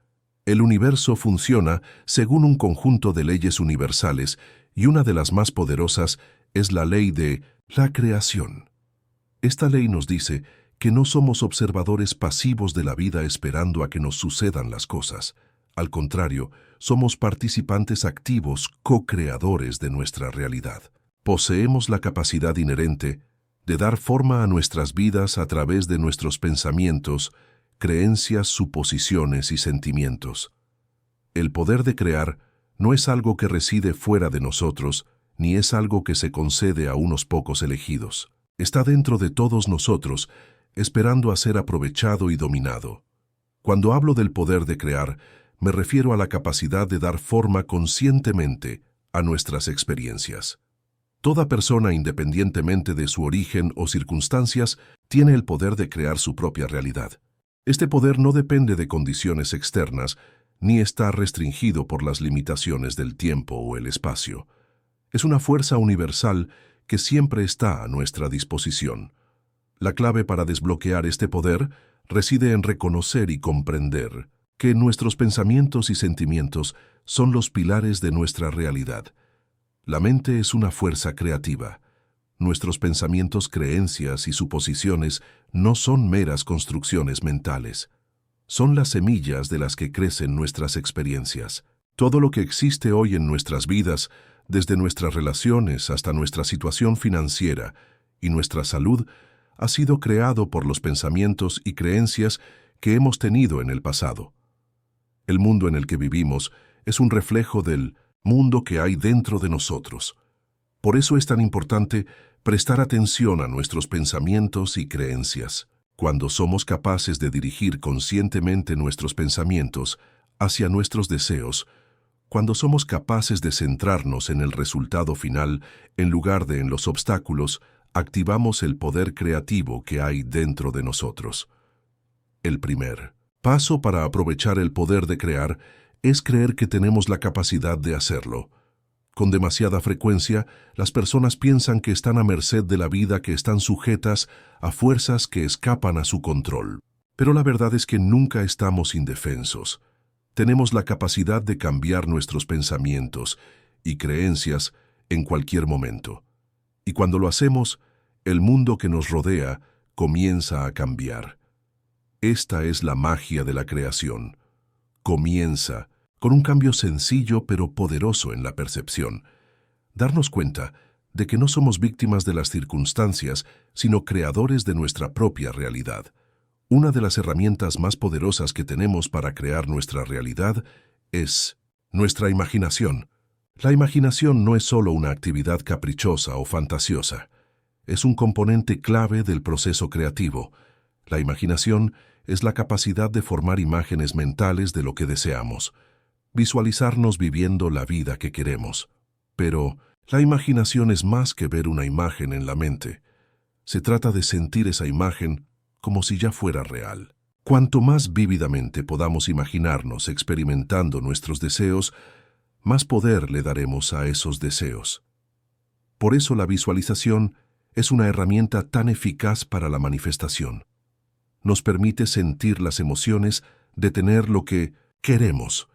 El universo funciona según un conjunto de leyes universales y una de las más poderosas es la ley de la creación. Esta ley nos dice que no somos observadores pasivos de la vida esperando a que nos sucedan las cosas. Al contrario, somos participantes activos, co-creadores de nuestra realidad. Poseemos la capacidad inherente de dar forma a nuestras vidas a través de nuestros pensamientos, creencias, suposiciones y sentimientos. El poder de crear no es algo que reside fuera de nosotros, ni es algo que se concede a unos pocos elegidos. Está dentro de todos nosotros, esperando a ser aprovechado y dominado. Cuando hablo del poder de crear, me refiero a la capacidad de dar forma conscientemente a nuestras experiencias. Toda persona, independientemente de su origen o circunstancias, tiene el poder de crear su propia realidad. Este poder no depende de condiciones externas, ni está restringido por las limitaciones del tiempo o el espacio. Es una fuerza universal que siempre está a nuestra disposición. La clave para desbloquear este poder reside en reconocer y comprender que nuestros pensamientos y sentimientos son los pilares de nuestra realidad. La mente es una fuerza creativa. Nuestros pensamientos, creencias y suposiciones no son meras construcciones mentales. Son las semillas de las que crecen nuestras experiencias. Todo lo que existe hoy en nuestras vidas, desde nuestras relaciones hasta nuestra situación financiera y nuestra salud, ha sido creado por los pensamientos y creencias que hemos tenido en el pasado. El mundo en el que vivimos es un reflejo del mundo que hay dentro de nosotros. Por eso es tan importante prestar atención a nuestros pensamientos y creencias. Cuando somos capaces de dirigir conscientemente nuestros pensamientos hacia nuestros deseos, cuando somos capaces de centrarnos en el resultado final en lugar de en los obstáculos, activamos el poder creativo que hay dentro de nosotros. El primer paso para aprovechar el poder de crear es creer que tenemos la capacidad de hacerlo. Con demasiada frecuencia, las personas piensan que están a merced de la vida, que están sujetas a fuerzas que escapan a su control. Pero la verdad es que nunca estamos indefensos. Tenemos la capacidad de cambiar nuestros pensamientos y creencias en cualquier momento. Y cuando lo hacemos, el mundo que nos rodea comienza a cambiar. Esta es la magia de la creación. Comienza con un cambio sencillo pero poderoso en la percepción. Darnos cuenta de que no somos víctimas de las circunstancias, sino creadores de nuestra propia realidad. Una de las herramientas más poderosas que tenemos para crear nuestra realidad es nuestra imaginación. La imaginación no es solo una actividad caprichosa o fantasiosa. Es un componente clave del proceso creativo. La imaginación es la capacidad de formar imágenes mentales de lo que deseamos, visualizarnos viviendo la vida que queremos. Pero la imaginación es más que ver una imagen en la mente. Se trata de sentir esa imagen como si ya fuera real. Cuanto más vívidamente podamos imaginarnos experimentando nuestros deseos, más poder le daremos a esos deseos. Por eso la visualización es una herramienta tan eficaz para la manifestación. Nos permite sentir las emociones de tener lo que queremos,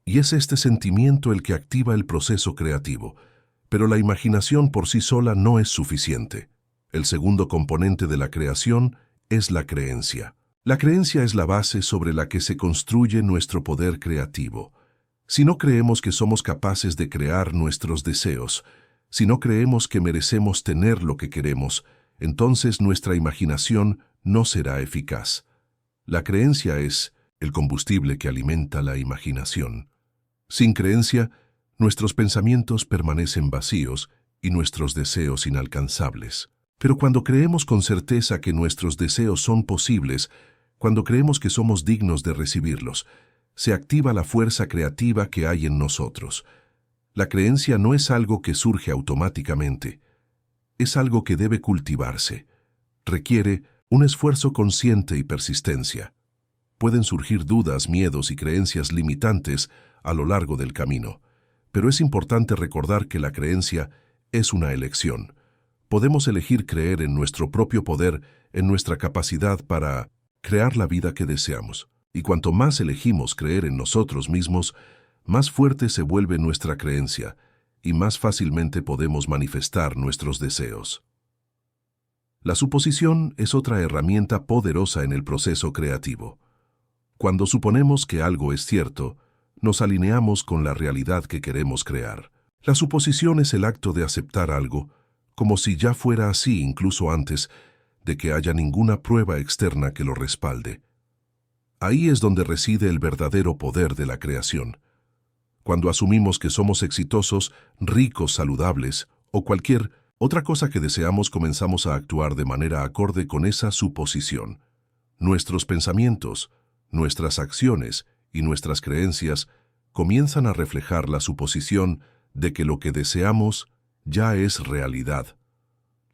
y es este sentimiento el que activa el proceso creativo. Pero la imaginación por sí sola no es suficiente. El segundo componente de la creación es la creencia. La creencia es la base sobre la que se construye nuestro poder creativo. Si no creemos que somos capaces de crear nuestros deseos, si no creemos que merecemos tener lo que queremos, entonces nuestra imaginación no será eficaz. La creencia es el combustible que alimenta la imaginación. Sin creencia, nuestros pensamientos permanecen vacíos y nuestros deseos inalcanzables. Pero cuando creemos con certeza que nuestros deseos son posibles, cuando creemos que somos dignos de recibirlos, se activa la fuerza creativa que hay en nosotros. La creencia no es algo que surge automáticamente, es algo que debe cultivarse. Requiere un esfuerzo consciente y persistencia. Pueden surgir dudas, miedos y creencias limitantes a lo largo del camino, pero es importante recordar que la creencia es una elección. Podemos elegir creer en nuestro propio poder, en nuestra capacidad para crear la vida que deseamos. Y cuanto más elegimos creer en nosotros mismos, más fuerte se vuelve nuestra creencia y más fácilmente podemos manifestar nuestros deseos. La suposición es otra herramienta poderosa en el proceso creativo. Cuando suponemos que algo es cierto, nos alineamos con la realidad que queremos crear. La suposición es el acto de aceptar algo, como si ya fuera así incluso antes de que haya ninguna prueba externa que lo respalde. Ahí es donde reside el verdadero poder de la creación. Cuando asumimos que somos exitosos, ricos, saludables o cualquier otra cosa que deseamos, comenzamos a actuar de manera acorde con esa suposición. Nuestros pensamientos, nuestras acciones y nuestras creencias comienzan a reflejar la suposición de que lo que deseamos ya es realidad.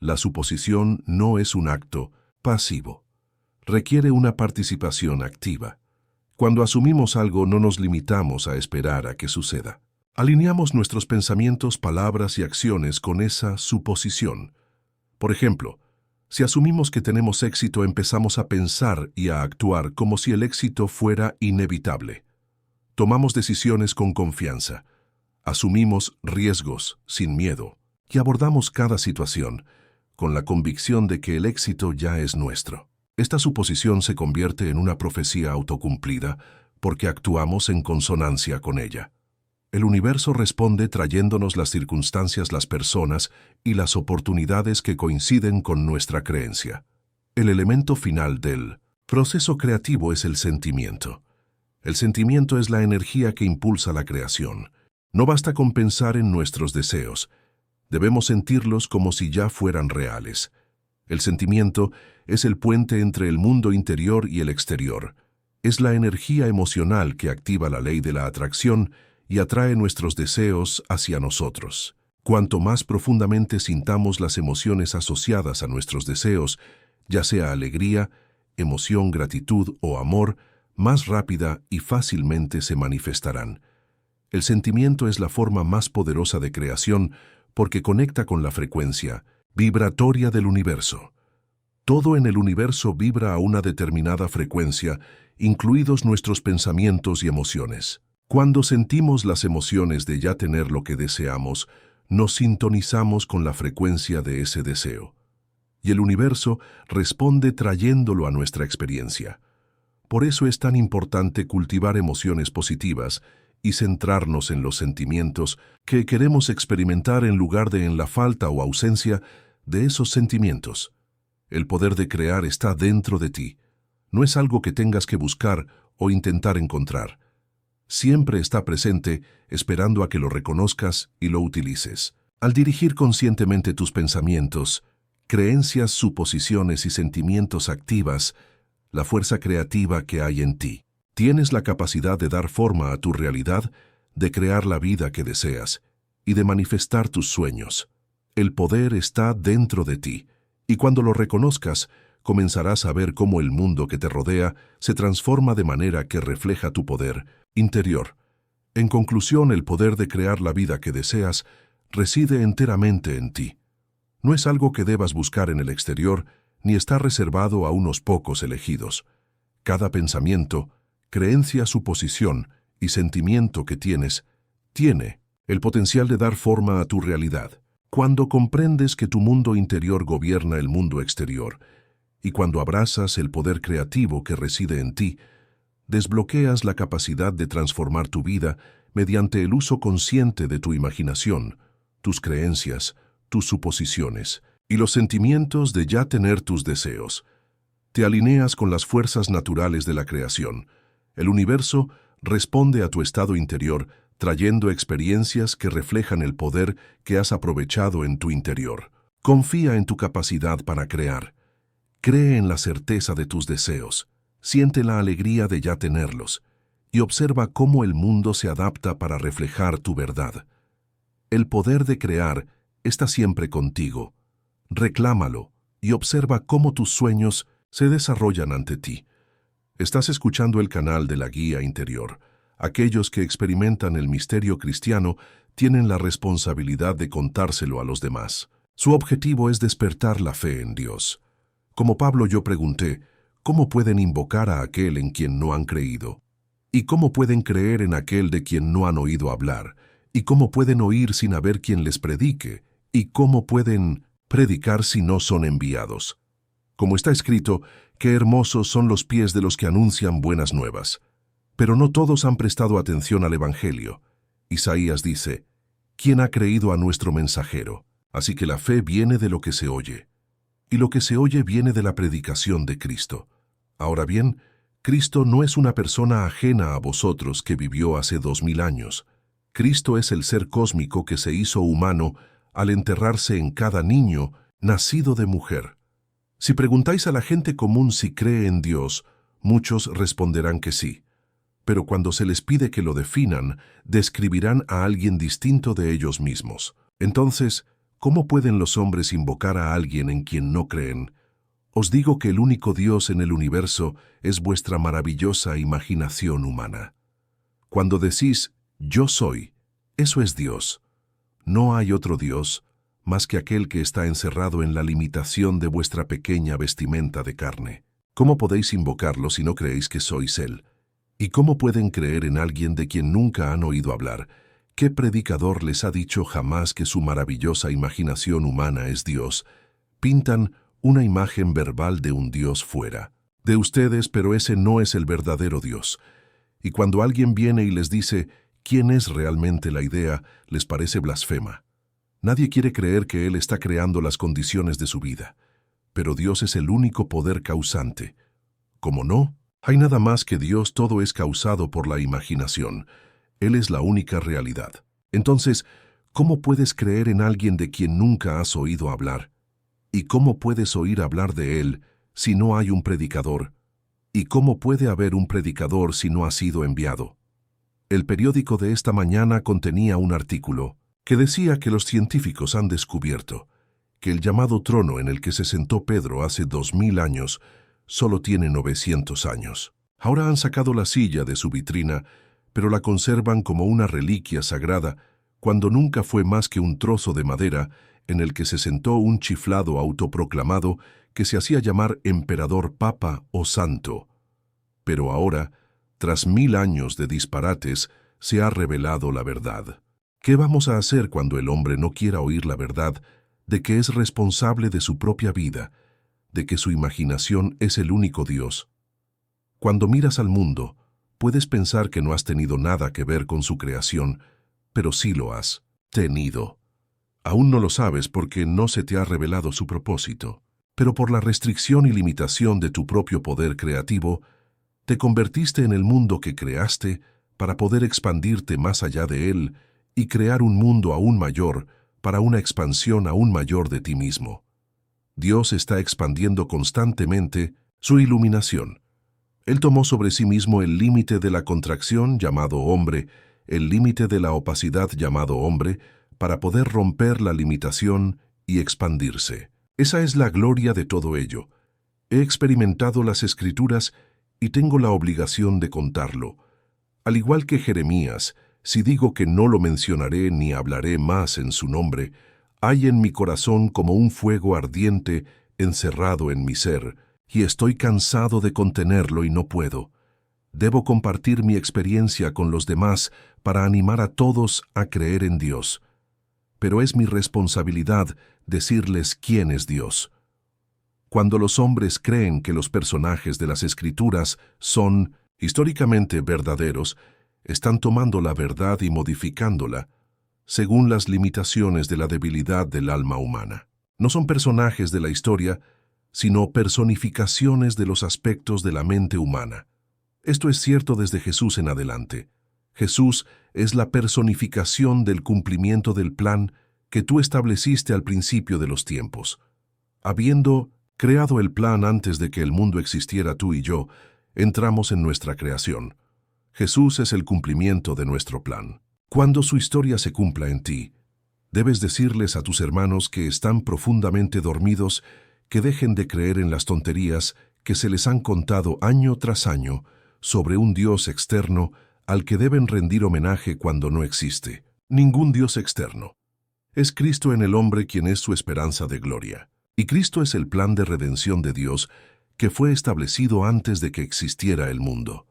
La suposición no es un acto pasivo. Requiere una participación activa. Cuando asumimos algo, no nos limitamos a esperar a que suceda. Alineamos nuestros pensamientos, palabras y acciones con esa suposición. Por ejemplo, si asumimos que tenemos éxito, empezamos a pensar y a actuar como si el éxito fuera inevitable. Tomamos decisiones con confianza. Asumimos riesgos sin miedo y abordamos cada situación con la convicción de que el éxito ya es nuestro. Esta suposición se convierte en una profecía autocumplida porque actuamos en consonancia con ella. El universo responde trayéndonos las circunstancias, las personas y las oportunidades que coinciden con nuestra creencia. El elemento final del proceso creativo es el sentimiento. El sentimiento es la energía que impulsa la creación. No basta con pensar en nuestros deseos. Debemos sentirlos como si ya fueran reales. El sentimiento es el puente entre el mundo interior y el exterior. Es la energía emocional que activa la ley de la atracción y atrae nuestros deseos hacia nosotros. Cuanto más profundamente sintamos las emociones asociadas a nuestros deseos, ya sea alegría, emoción, gratitud o amor, más rápida y fácilmente se manifestarán. El sentimiento es la forma más poderosa de creación porque conecta con la frecuencia vibratoria del universo. Todo en el universo vibra a una determinada frecuencia, incluidos nuestros pensamientos y emociones. Cuando sentimos las emociones de ya tener lo que deseamos, nos sintonizamos con la frecuencia de ese deseo. y el universo responde trayéndolo a nuestra experiencia. Por eso es tan importante cultivar emociones positivas y centrarnos en los sentimientos que queremos experimentar en lugar de en la falta o ausencia de esos sentimientos. El poder de crear está dentro de ti. No es algo que tengas que buscar o intentar encontrar. Siempre está presente, esperando a que lo reconozcas y lo utilices. Al dirigir conscientemente tus pensamientos, creencias, suposiciones y sentimientos activas la fuerza creativa que hay en ti. Tienes la capacidad de dar forma a tu realidad, de crear la vida que deseas y de manifestar tus sueños. El poder está dentro de ti, y cuando lo reconozcas, comenzarás a ver cómo el mundo que te rodea se transforma de manera que refleja tu poder interior. En conclusión, el poder de crear la vida que deseas reside enteramente en ti. No es algo que debas buscar en el exterior, ni está reservado a unos pocos elegidos. Cada pensamiento, creencia, suposición y sentimiento que tienes, tiene el potencial de dar forma a tu realidad. Cuando comprendes que tu mundo interior gobierna el mundo exterior, y cuando abrazas el poder creativo que reside en ti, desbloqueas la capacidad de transformar tu vida mediante el uso consciente de tu imaginación, tus creencias, tus suposiciones y los sentimientos de ya tener tus deseos. Te alineas con las fuerzas naturales de la creación. El universo responde a tu estado interior, trayendo experiencias que reflejan el poder que has aprovechado en tu interior. Confía en tu capacidad para crear. Cree en la certeza de tus deseos. Siente la alegría de ya tenerlos. Y observa cómo el mundo se adapta para reflejar tu verdad. El poder de crear está siempre contigo. Reclámalo y observa cómo tus sueños se desarrollan ante ti. Estás escuchando el canal de la Guía Interior. Aquellos que experimentan el misterio cristiano tienen la responsabilidad de contárselo a los demás. Su objetivo es despertar la fe en Dios. Como Pablo, yo pregunté, ¿cómo pueden invocar a aquel en quien no han creído? ¿Y cómo pueden creer en aquel de quien no han oído hablar? ¿Y cómo pueden oír sin haber quien les predique? ¿Y cómo pueden predicar si no son enviados? Como está escrito, qué hermosos son los pies de los que anuncian buenas nuevas. Pero no todos han prestado atención al Evangelio. Isaías dice, ¿quién ha creído a nuestro mensajero? Así que la fe viene de lo que se oye. Y lo que se oye viene de la predicación de Cristo. Ahora bien, Cristo no es una persona ajena a vosotros que vivió hace 2000 años. Cristo es el ser cósmico que se hizo humano al enterrarse en cada niño nacido de mujer. Si preguntáis a la gente común si cree en Dios, muchos responderán que sí. Pero cuando se les pide que lo definan, describirán a alguien distinto de ellos mismos. Entonces, ¿cómo pueden los hombres invocar a alguien en quien no creen? Os digo que el único Dios en el universo es vuestra maravillosa imaginación humana. Cuando decís, yo soy, eso es Dios. No hay otro Dios más que aquel que está encerrado en la limitación de vuestra pequeña vestimenta de carne. ¿Cómo podéis invocarlo si no creéis que sois Él? ¿Y cómo pueden creer en alguien de quien nunca han oído hablar? ¿Qué predicador les ha dicho jamás que su maravillosa imaginación humana es Dios? Pintan una imagen verbal de un Dios fuera de ustedes, pero ese no es el verdadero Dios. Y cuando alguien viene y les dice quién es realmente la idea, les parece blasfema. Nadie quiere creer que Él está creando las condiciones de su vida. Pero Dios es el único poder causante. ¿Cómo no? Hay nada más que Dios, todo es causado por la imaginación. Él es la única realidad. Entonces, ¿cómo puedes creer en alguien de quien nunca has oído hablar? ¿Y cómo puedes oír hablar de Él si no hay un predicador? ¿Y cómo puede haber un predicador si no ha sido enviado? El periódico de esta mañana contenía un artículo que decía que los científicos han descubierto que el llamado trono en el que se sentó Pedro hace 2000 años solo tiene 900 años. Ahora han sacado la silla de su vitrina, pero la conservan como una reliquia sagrada, cuando nunca fue más que un trozo de madera en el que se sentó un chiflado autoproclamado que se hacía llamar emperador, papa o santo. Pero ahora, tras 1000 años de disparates, se ha revelado la verdad. ¿Qué vamos a hacer cuando el hombre no quiera oír la verdad de que es responsable de su propia vida, de que su imaginación es el único Dios. Cuando miras al mundo, puedes pensar que no has tenido nada que ver con su creación, pero sí lo has tenido. Aún no lo sabes porque no se te ha revelado su propósito, pero por la restricción y limitación de tu propio poder creativo, te convertiste en el mundo que creaste para poder expandirte más allá de él y crear un mundo aún mayor para una expansión aún mayor de ti mismo. Dios está expandiendo constantemente su iluminación. Él tomó sobre sí mismo el límite de la contracción llamado hombre, el límite de la opacidad llamado hombre, para poder romper la limitación y expandirse. Esa es la gloria de todo ello. He experimentado las Escrituras y tengo la obligación de contarlo. Al igual que Jeremías, si digo que no lo mencionaré ni hablaré más en su nombre, hay en mi corazón como un fuego ardiente encerrado en mi ser, y estoy cansado de contenerlo y no puedo. Debo compartir mi experiencia con los demás para animar a todos a creer en Dios. Pero es mi responsabilidad decirles quién es Dios. Cuando los hombres creen que los personajes de las Escrituras son históricamente verdaderos, están tomando la verdad y modificándola según las limitaciones de la debilidad del alma humana. No son personajes de la historia, sino personificaciones de los aspectos de la mente humana. Esto es cierto desde Jesús en adelante. Jesús es la personificación del cumplimiento del plan que tú estableciste al principio de los tiempos. Habiendo creado el plan antes de que el mundo existiera tú y yo, entramos en nuestra creación. Jesús es el cumplimiento de nuestro plan. Cuando su historia se cumpla en ti, debes decirles a tus hermanos que están profundamente dormidos que dejen de creer en las tonterías que se les han contado año tras año sobre un Dios externo al que deben rendir homenaje cuando no existe. Ningún Dios externo. Es Cristo en el hombre quien es su esperanza de gloria. Y Cristo es el plan de redención de Dios que fue establecido antes de que existiera el mundo.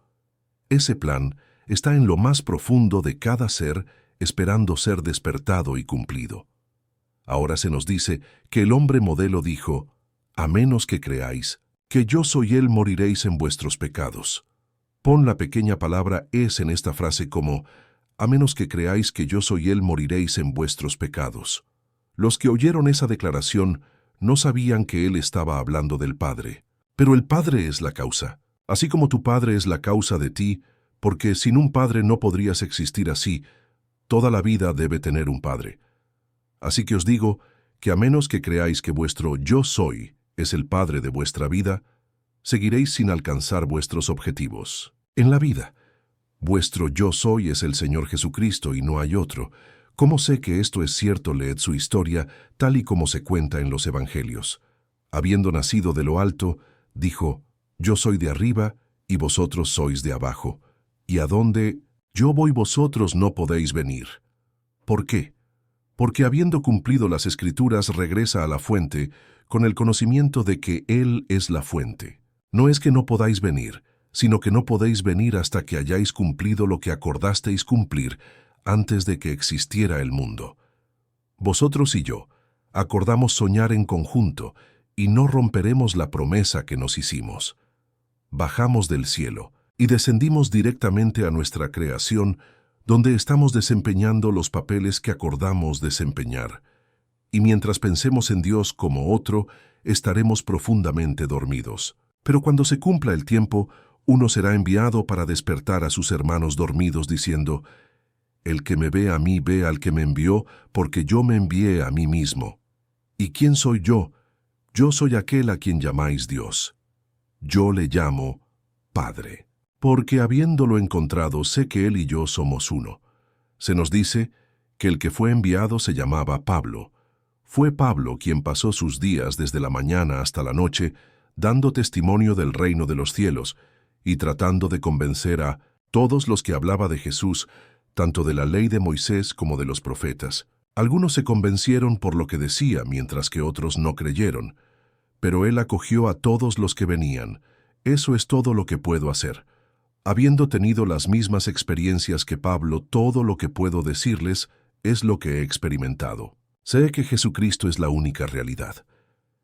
Ese plan está en lo más profundo de cada ser, esperando ser despertado y cumplido. Ahora se nos dice que el hombre modelo dijo: «A menos que creáis que yo soy Él, moriréis en vuestros pecados». Pon la pequeña palabra «es» en esta frase como «a menos que creáis que yo soy Él, moriréis en vuestros pecados». Los que oyeron esa declaración no sabían que Él estaba hablando del Padre. Pero el Padre es la causa, así como tu Padre es la causa de ti, porque sin un Padre no podrías existir así. Toda la vida debe tener un Padre. Así que os digo que a menos que creáis que vuestro yo soy es el Padre de vuestra vida, seguiréis sin alcanzar vuestros objetivos. En la vida, vuestro yo soy es el Señor Jesucristo y no hay otro. ¿Cómo sé que esto es cierto? Leed su historia tal y como se cuenta en los Evangelios. Habiendo nacido de lo alto, dijo: «Yo soy de arriba y vosotros sois de abajo, y a donde yo voy vosotros no podéis venir». ¿Por qué? Porque habiendo cumplido las Escrituras regresa a la fuente con el conocimiento de que Él es la fuente. No es que no podáis venir, sino que no podéis venir hasta que hayáis cumplido lo que acordasteis cumplir antes de que existiera el mundo. Vosotros y yo acordamos soñar en conjunto y no romperemos la promesa que nos hicimos. Bajamos del cielo y descendimos directamente a nuestra creación, donde estamos desempeñando los papeles que acordamos desempeñar. Y mientras pensemos en Dios como otro, estaremos profundamente dormidos. Pero cuando se cumpla el tiempo, uno será enviado para despertar a sus hermanos dormidos, diciendo: «El que me ve a mí ve al que me envió, porque yo me envié a mí mismo». ¿Y quién soy yo? Yo soy aquel a quien llamáis Dios. Yo le llamo Padre, porque habiéndolo encontrado sé que Él y yo somos uno. Se nos dice que el que fue enviado se llamaba Pablo. Fue Pablo quien pasó sus días desde la mañana hasta la noche, dando testimonio del reino de los cielos y tratando de convencer a todos los que hablaba de Jesús, tanto de la ley de Moisés como de los profetas. Algunos se convencieron por lo que decía, mientras que otros no creyeron. Pero él acogió a todos los que venían. Eso es todo lo que puedo hacer. Habiendo tenido las mismas experiencias que Pablo, todo lo que puedo decirles es lo que he experimentado. Sé que Jesucristo es la única realidad.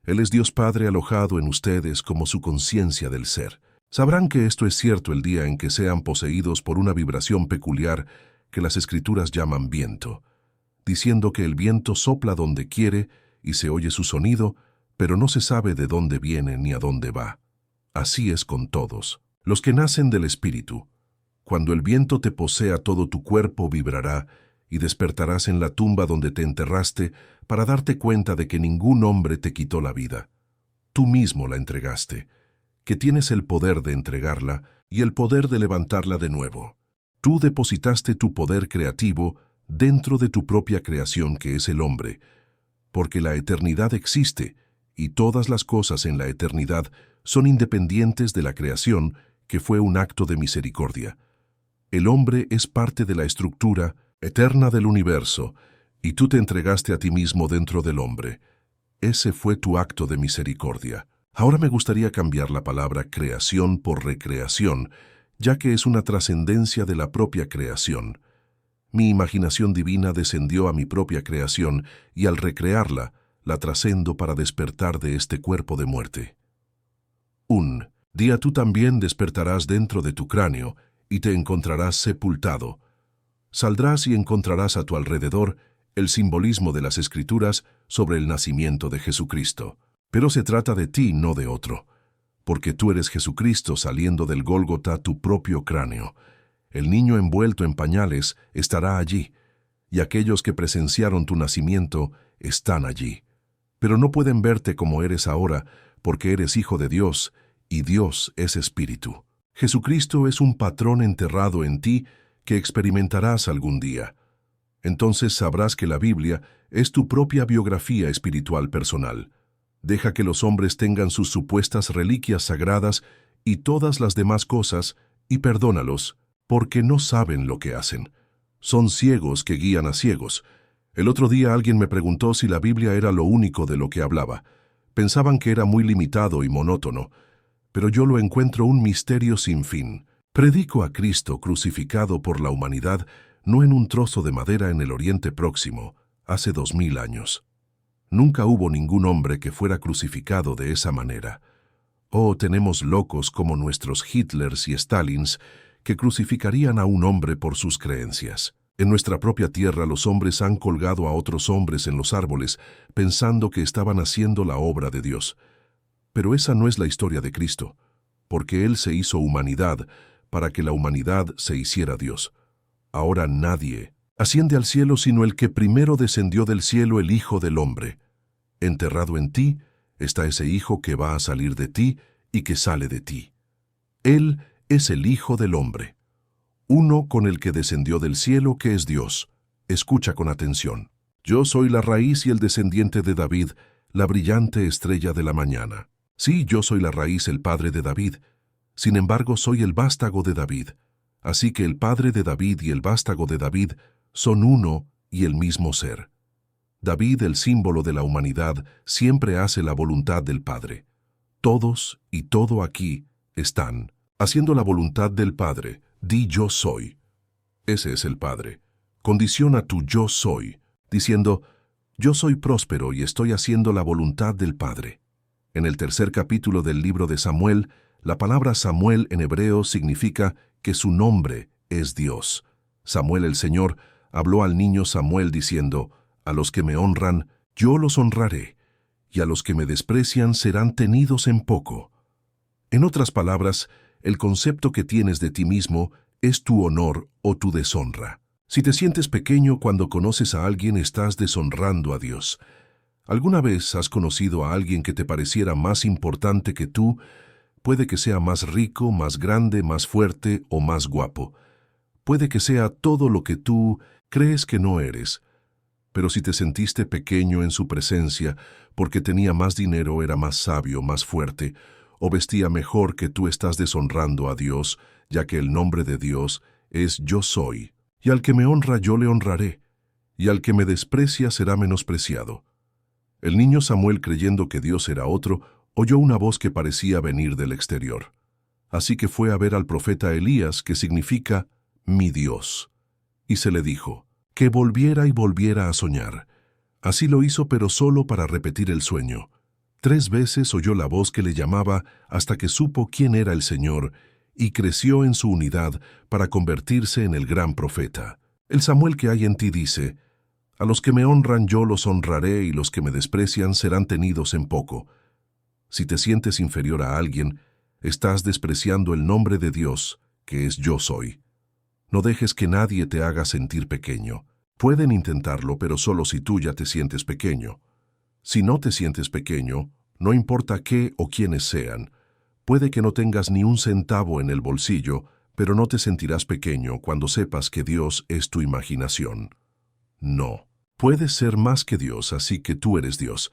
Él es Dios Padre alojado en ustedes como su conciencia del ser. Sabrán que esto es cierto el día en que sean poseídos por una vibración peculiar que las Escrituras llaman viento, diciendo que el viento sopla donde quiere y se oye su sonido, pero no se sabe de dónde viene ni a dónde va. Así es con todos, los que nacen del Espíritu. Cuando el viento te posea, todo tu cuerpo vibrará y despertarás en la tumba donde te enterraste para darte cuenta de que ningún hombre te quitó la vida. Tú mismo la entregaste, que tienes el poder de entregarla y el poder de levantarla de nuevo. Tú depositaste tu poder creativo dentro de tu propia creación que es el hombre, porque la eternidad existe y todas las cosas en la eternidad son independientes de la creación que fue un acto de misericordia. El hombre es parte de la estructura eterna del universo y tú te entregaste a ti mismo dentro del hombre. Ese fue tu acto de misericordia. Ahora me gustaría cambiar la palabra creación por recreación, ya que es una trascendencia de la propia creación. Mi imaginación divina descendió a mi propia creación y al recrearla, la trascendo para despertar de este cuerpo de muerte. Un día tú también despertarás dentro de tu cráneo y te encontrarás sepultado. Saldrás y encontrarás a tu alrededor el simbolismo de las Escrituras sobre el nacimiento de Jesucristo. Pero se trata de ti, no de otro, porque tú eres Jesucristo saliendo del Gólgota, tu propio cráneo. El niño envuelto en pañales estará allí, y aquellos que presenciaron tu nacimiento están allí. Pero no pueden verte como eres ahora, porque eres hijo de Dios, y Dios es Espíritu. Jesucristo es un patrón enterrado en ti que experimentarás algún día. Entonces sabrás que la Biblia es tu propia biografía espiritual personal. Deja que los hombres tengan sus supuestas reliquias sagradas y todas las demás cosas, y perdónalos, porque no saben lo que hacen. Son ciegos que guían a ciegos. El otro día alguien me preguntó si la Biblia era lo único de lo que hablaba. Pensaban que era muy limitado y monótono, pero yo lo encuentro un misterio sin fin. Predico a Cristo crucificado por la humanidad, no en un trozo de madera en el Oriente Próximo, hace 2000 años. Nunca hubo ningún hombre que fuera crucificado de esa manera. Oh, tenemos locos como nuestros Hitlers y Stalins que crucificarían a un hombre por sus creencias. En nuestra propia tierra los hombres han colgado a otros hombres en los árboles pensando que estaban haciendo la obra de Dios. Pero esa no es la historia de Cristo, porque Él se hizo humanidad para que la humanidad se hiciera Dios. Ahora nadie asciende al cielo sino el que primero descendió del cielo, el Hijo del Hombre. Enterrado en ti está ese Hijo que va a salir de ti y que sale de ti. Él es el Hijo del Hombre, uno con el que descendió del cielo, que es Dios. Escucha con atención. Yo soy la raíz y el descendiente de David, la brillante estrella de la mañana. Sí, yo soy la raíz, el padre de David. Sin embargo, soy el vástago de David. Así que el padre de David y el vástago de David son uno y el mismo ser. David, el símbolo de la humanidad, siempre hace la voluntad del Padre. Todos y todo aquí están haciendo la voluntad del Padre. Di yo soy. Ese es el Padre. Condiciona tu yo soy, diciendo, yo soy próspero y estoy haciendo la voluntad del Padre. En el tercer capítulo del libro de Samuel, la palabra Samuel en hebreo significa que su nombre es Dios. Samuel el Señor habló al niño Samuel diciendo, a los que me honran, yo los honraré, y a los que me desprecian serán tenidos en poco. En otras palabras, el concepto que tienes de ti mismo es tu honor o tu deshonra. Si te sientes pequeño cuando conoces a alguien, estás deshonrando a Dios. ¿Alguna vez has conocido a alguien que te pareciera más importante que tú? Puede que sea más rico, más grande, más fuerte o más guapo. Puede que sea todo lo que tú crees que no eres. Pero si te sentiste pequeño en su presencia porque tenía más dinero, era más sabio, más fuerte, o vestía mejor, que tú estás deshonrando a Dios, ya que el nombre de Dios es Yo Soy. Y al que me honra yo le honraré, y al que me desprecia será menospreciado. El niño Samuel, creyendo que Dios era otro, oyó una voz que parecía venir del exterior. Así que fue a ver al profeta Elías, que significa mi Dios, y se le dijo que volviera y volviera a soñar. Así lo hizo, pero solo para repetir el sueño. 3 veces oyó la voz que le llamaba hasta que supo quién era el Señor y creció en su unidad para convertirse en el gran profeta. El Samuel que hay en ti dice: a los que me honran yo los honraré y los que me desprecian serán tenidos en poco. Si te sientes inferior a alguien, estás despreciando el nombre de Dios, que es Yo Soy. No dejes que nadie te haga sentir pequeño. Pueden intentarlo, pero solo si tú ya te sientes pequeño. Si no te sientes pequeño, no importa qué o quiénes sean, puede que no tengas ni un centavo en el bolsillo, pero no te sentirás pequeño cuando sepas que Dios es tu imaginación. No, puedes ser más que Dios, así que tú eres Dios.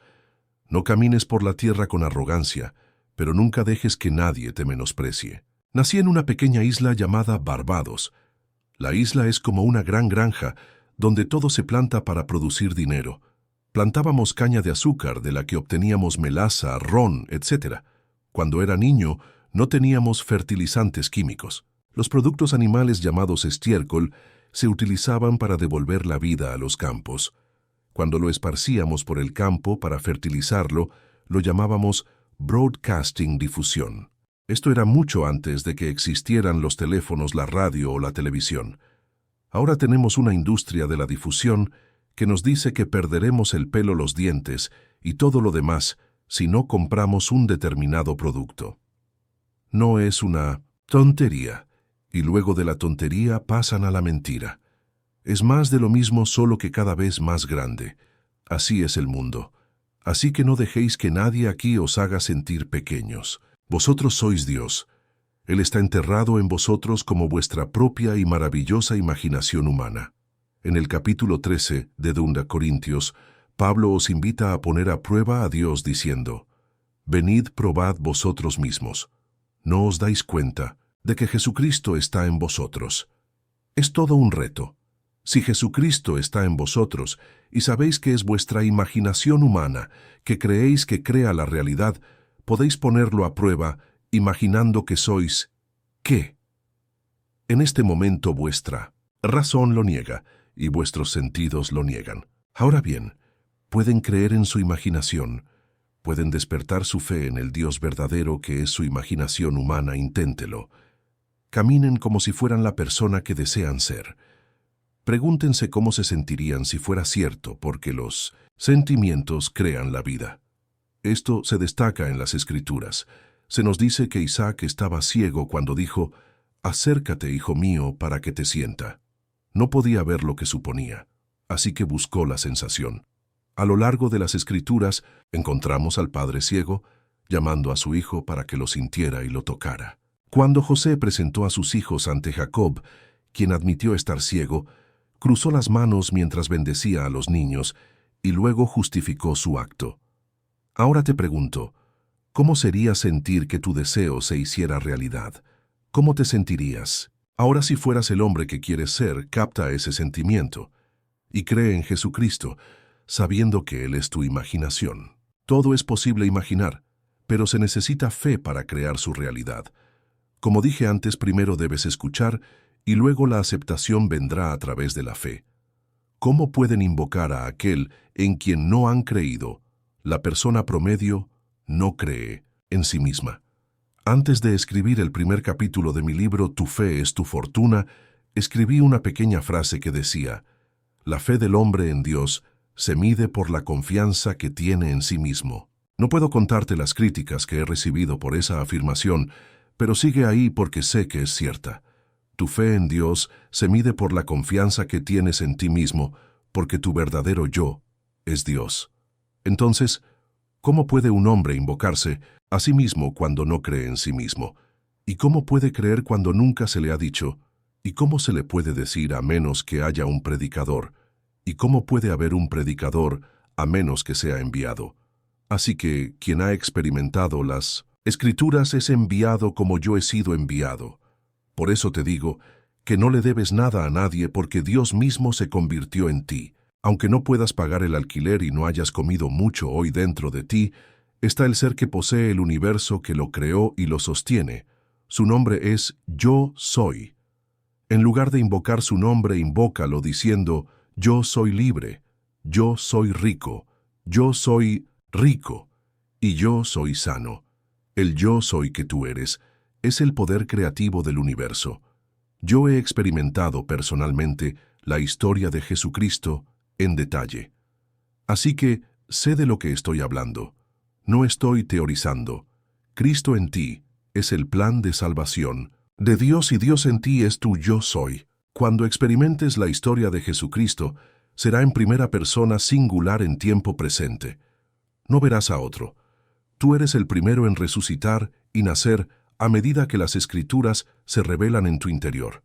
No camines por la tierra con arrogancia, pero nunca dejes que nadie te menosprecie. Nací en una pequeña isla llamada Barbados. La isla es como una gran granja, donde todo se planta para producir dinero. Plantábamos caña de azúcar, de la que obteníamos melaza, ron, etc. Cuando era niño, no teníamos fertilizantes químicos. Los productos animales llamados estiércol se utilizaban para devolver la vida a los campos. Cuando lo esparcíamos por el campo para fertilizarlo, lo llamábamos broadcasting, difusión. Esto era mucho antes de que existieran los teléfonos, la radio o la televisión. Ahora tenemos una industria de la difusión que nos dice que perderemos el pelo, los dientes y todo lo demás si no compramos un determinado producto. No es una tontería, y luego de la tontería pasan a la mentira. Es más de lo mismo, solo que cada vez más grande. Así es el mundo. Así que no dejéis que nadie aquí os haga sentir pequeños. Vosotros sois Dios. Él está enterrado en vosotros como vuestra propia y maravillosa imaginación humana. En el capítulo 13 de 2 Corintios, Pablo os invita a poner a prueba a Dios diciendo: venid, probad vosotros mismos. ¿No os dais cuenta de que Jesucristo está en vosotros? Es todo un reto. Si Jesucristo está en vosotros y sabéis que es vuestra imaginación humana, que creéis que crea la realidad, podéis ponerlo a prueba imaginando que sois ¿qué? En este momento vuestra razón lo niega y vuestros sentidos lo niegan. Ahora bien, pueden creer en su imaginación, pueden despertar su fe en el Dios verdadero que es su imaginación humana. Inténtelo. Caminen como si fueran la persona que desean ser. Pregúntense cómo se sentirían si fuera cierto, porque los sentimientos crean la vida. Esto se destaca en las Escrituras. Se nos dice que Isaac estaba ciego cuando dijo: acércate, hijo mío, para que te sienta. No podía ver lo que suponía, así que buscó la sensación. A lo largo de las Escrituras encontramos al padre ciego llamando a su hijo para que lo sintiera y lo tocara. Cuando José presentó a sus hijos ante Jacob, quien admitió estar ciego, cruzó las manos mientras bendecía a los niños y luego justificó su acto. Ahora te pregunto, ¿cómo sería sentir que tu deseo se hiciera realidad? ¿Cómo te sentirías? Ahora, si fueras el hombre que quieres ser, capta ese sentimiento y cree en Jesucristo, sabiendo que Él es tu imaginación. Todo es posible imaginar, pero se necesita fe para crear su realidad. Como dije antes, primero debes escuchar y luego la aceptación vendrá a través de la fe. ¿Cómo pueden invocar a aquel en quien no han creído? La persona promedio no cree en sí misma. Antes de escribir el primer capítulo de mi libro Tu fe es tu fortuna, escribí una pequeña frase que decía: la fe del hombre en Dios se mide por la confianza que tiene en sí mismo. No puedo contarte las críticas que he recibido por esa afirmación, pero sigue ahí porque sé que es cierta. Tu fe en Dios se mide por la confianza que tienes en ti mismo, porque tu verdadero yo es Dios. Entonces, ¿cómo puede un hombre invocarse a sí mismo cuando no cree en sí mismo? ¿Y cómo puede creer cuando nunca se le ha dicho? ¿Y cómo se le puede decir a menos que haya un predicador? ¿Y cómo puede haber un predicador a menos que sea enviado? Así que quien ha experimentado las Escrituras es enviado como yo he sido enviado. Por eso te digo que no le debes nada a nadie, porque Dios mismo se convirtió en ti. Aunque no puedas pagar el alquiler y no hayas comido mucho hoy, dentro de ti está el ser que posee el universo, que lo creó y lo sostiene. Su nombre es Yo Soy. En lugar de invocar su nombre, invócalo diciendo: yo soy libre, Yo soy rico, yo soy rico, y yo soy sano. El yo soy que tú eres es el poder creativo del universo. Yo he experimentado personalmente la historia de Jesucristo en detalle. Así que sé de lo que estoy hablando. No estoy teorizando. Cristo en ti es el plan de salvación de Dios y Dios en ti es tu yo soy. Cuando experimentes la historia de Jesucristo, será en primera persona singular en tiempo presente. No verás a otro. Tú eres el primero en resucitar y nacer a medida que las Escrituras se revelan en tu interior.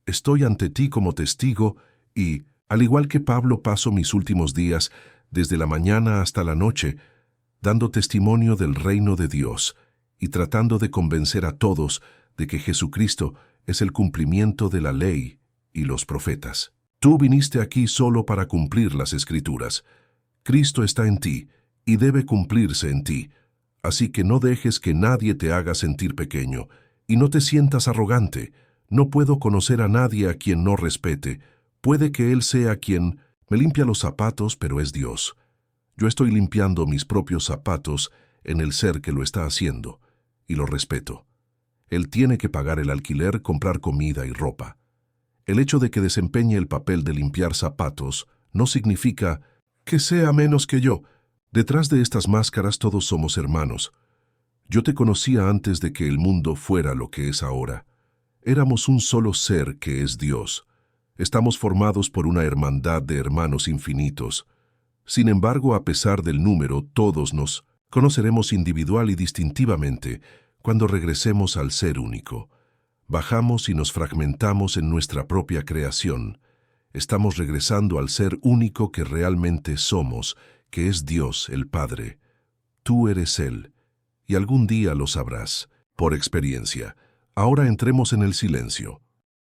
Estoy ante ti como testigo y, al igual que Pablo, paso mis últimos días, desde la mañana hasta la noche, dando testimonio del reino de Dios y tratando de convencer a todos de que Jesucristo es el cumplimiento de la ley y los profetas. Tú viniste aquí solo para cumplir las Escrituras. Cristo está en ti y debe cumplirse en ti. Así que no dejes que nadie te haga sentir pequeño y no te sientas arrogante. No puedo conocer a nadie a quien no respete. Puede que Él sea quien me limpia los zapatos, pero es Dios. Yo estoy limpiando mis propios zapatos en el ser que lo está haciendo, y lo respeto. Él tiene que pagar el alquiler, comprar comida y ropa. El hecho de que desempeñe el papel de limpiar zapatos no significa que sea menos que yo. Detrás de estas máscaras todos somos hermanos. Yo te conocía antes de que el mundo fuera lo que es ahora. Éramos un solo ser que es Dios. Estamos formados por una hermandad de hermanos infinitos. Sin embargo, a pesar del número, todos nos conoceremos individual y distintivamente cuando regresemos al ser único. Bajamos y nos fragmentamos en nuestra propia creación. Estamos regresando al ser único que realmente somos, que es Dios el Padre. Tú eres Él, y algún día lo sabrás, por experiencia. Ahora entremos en el silencio.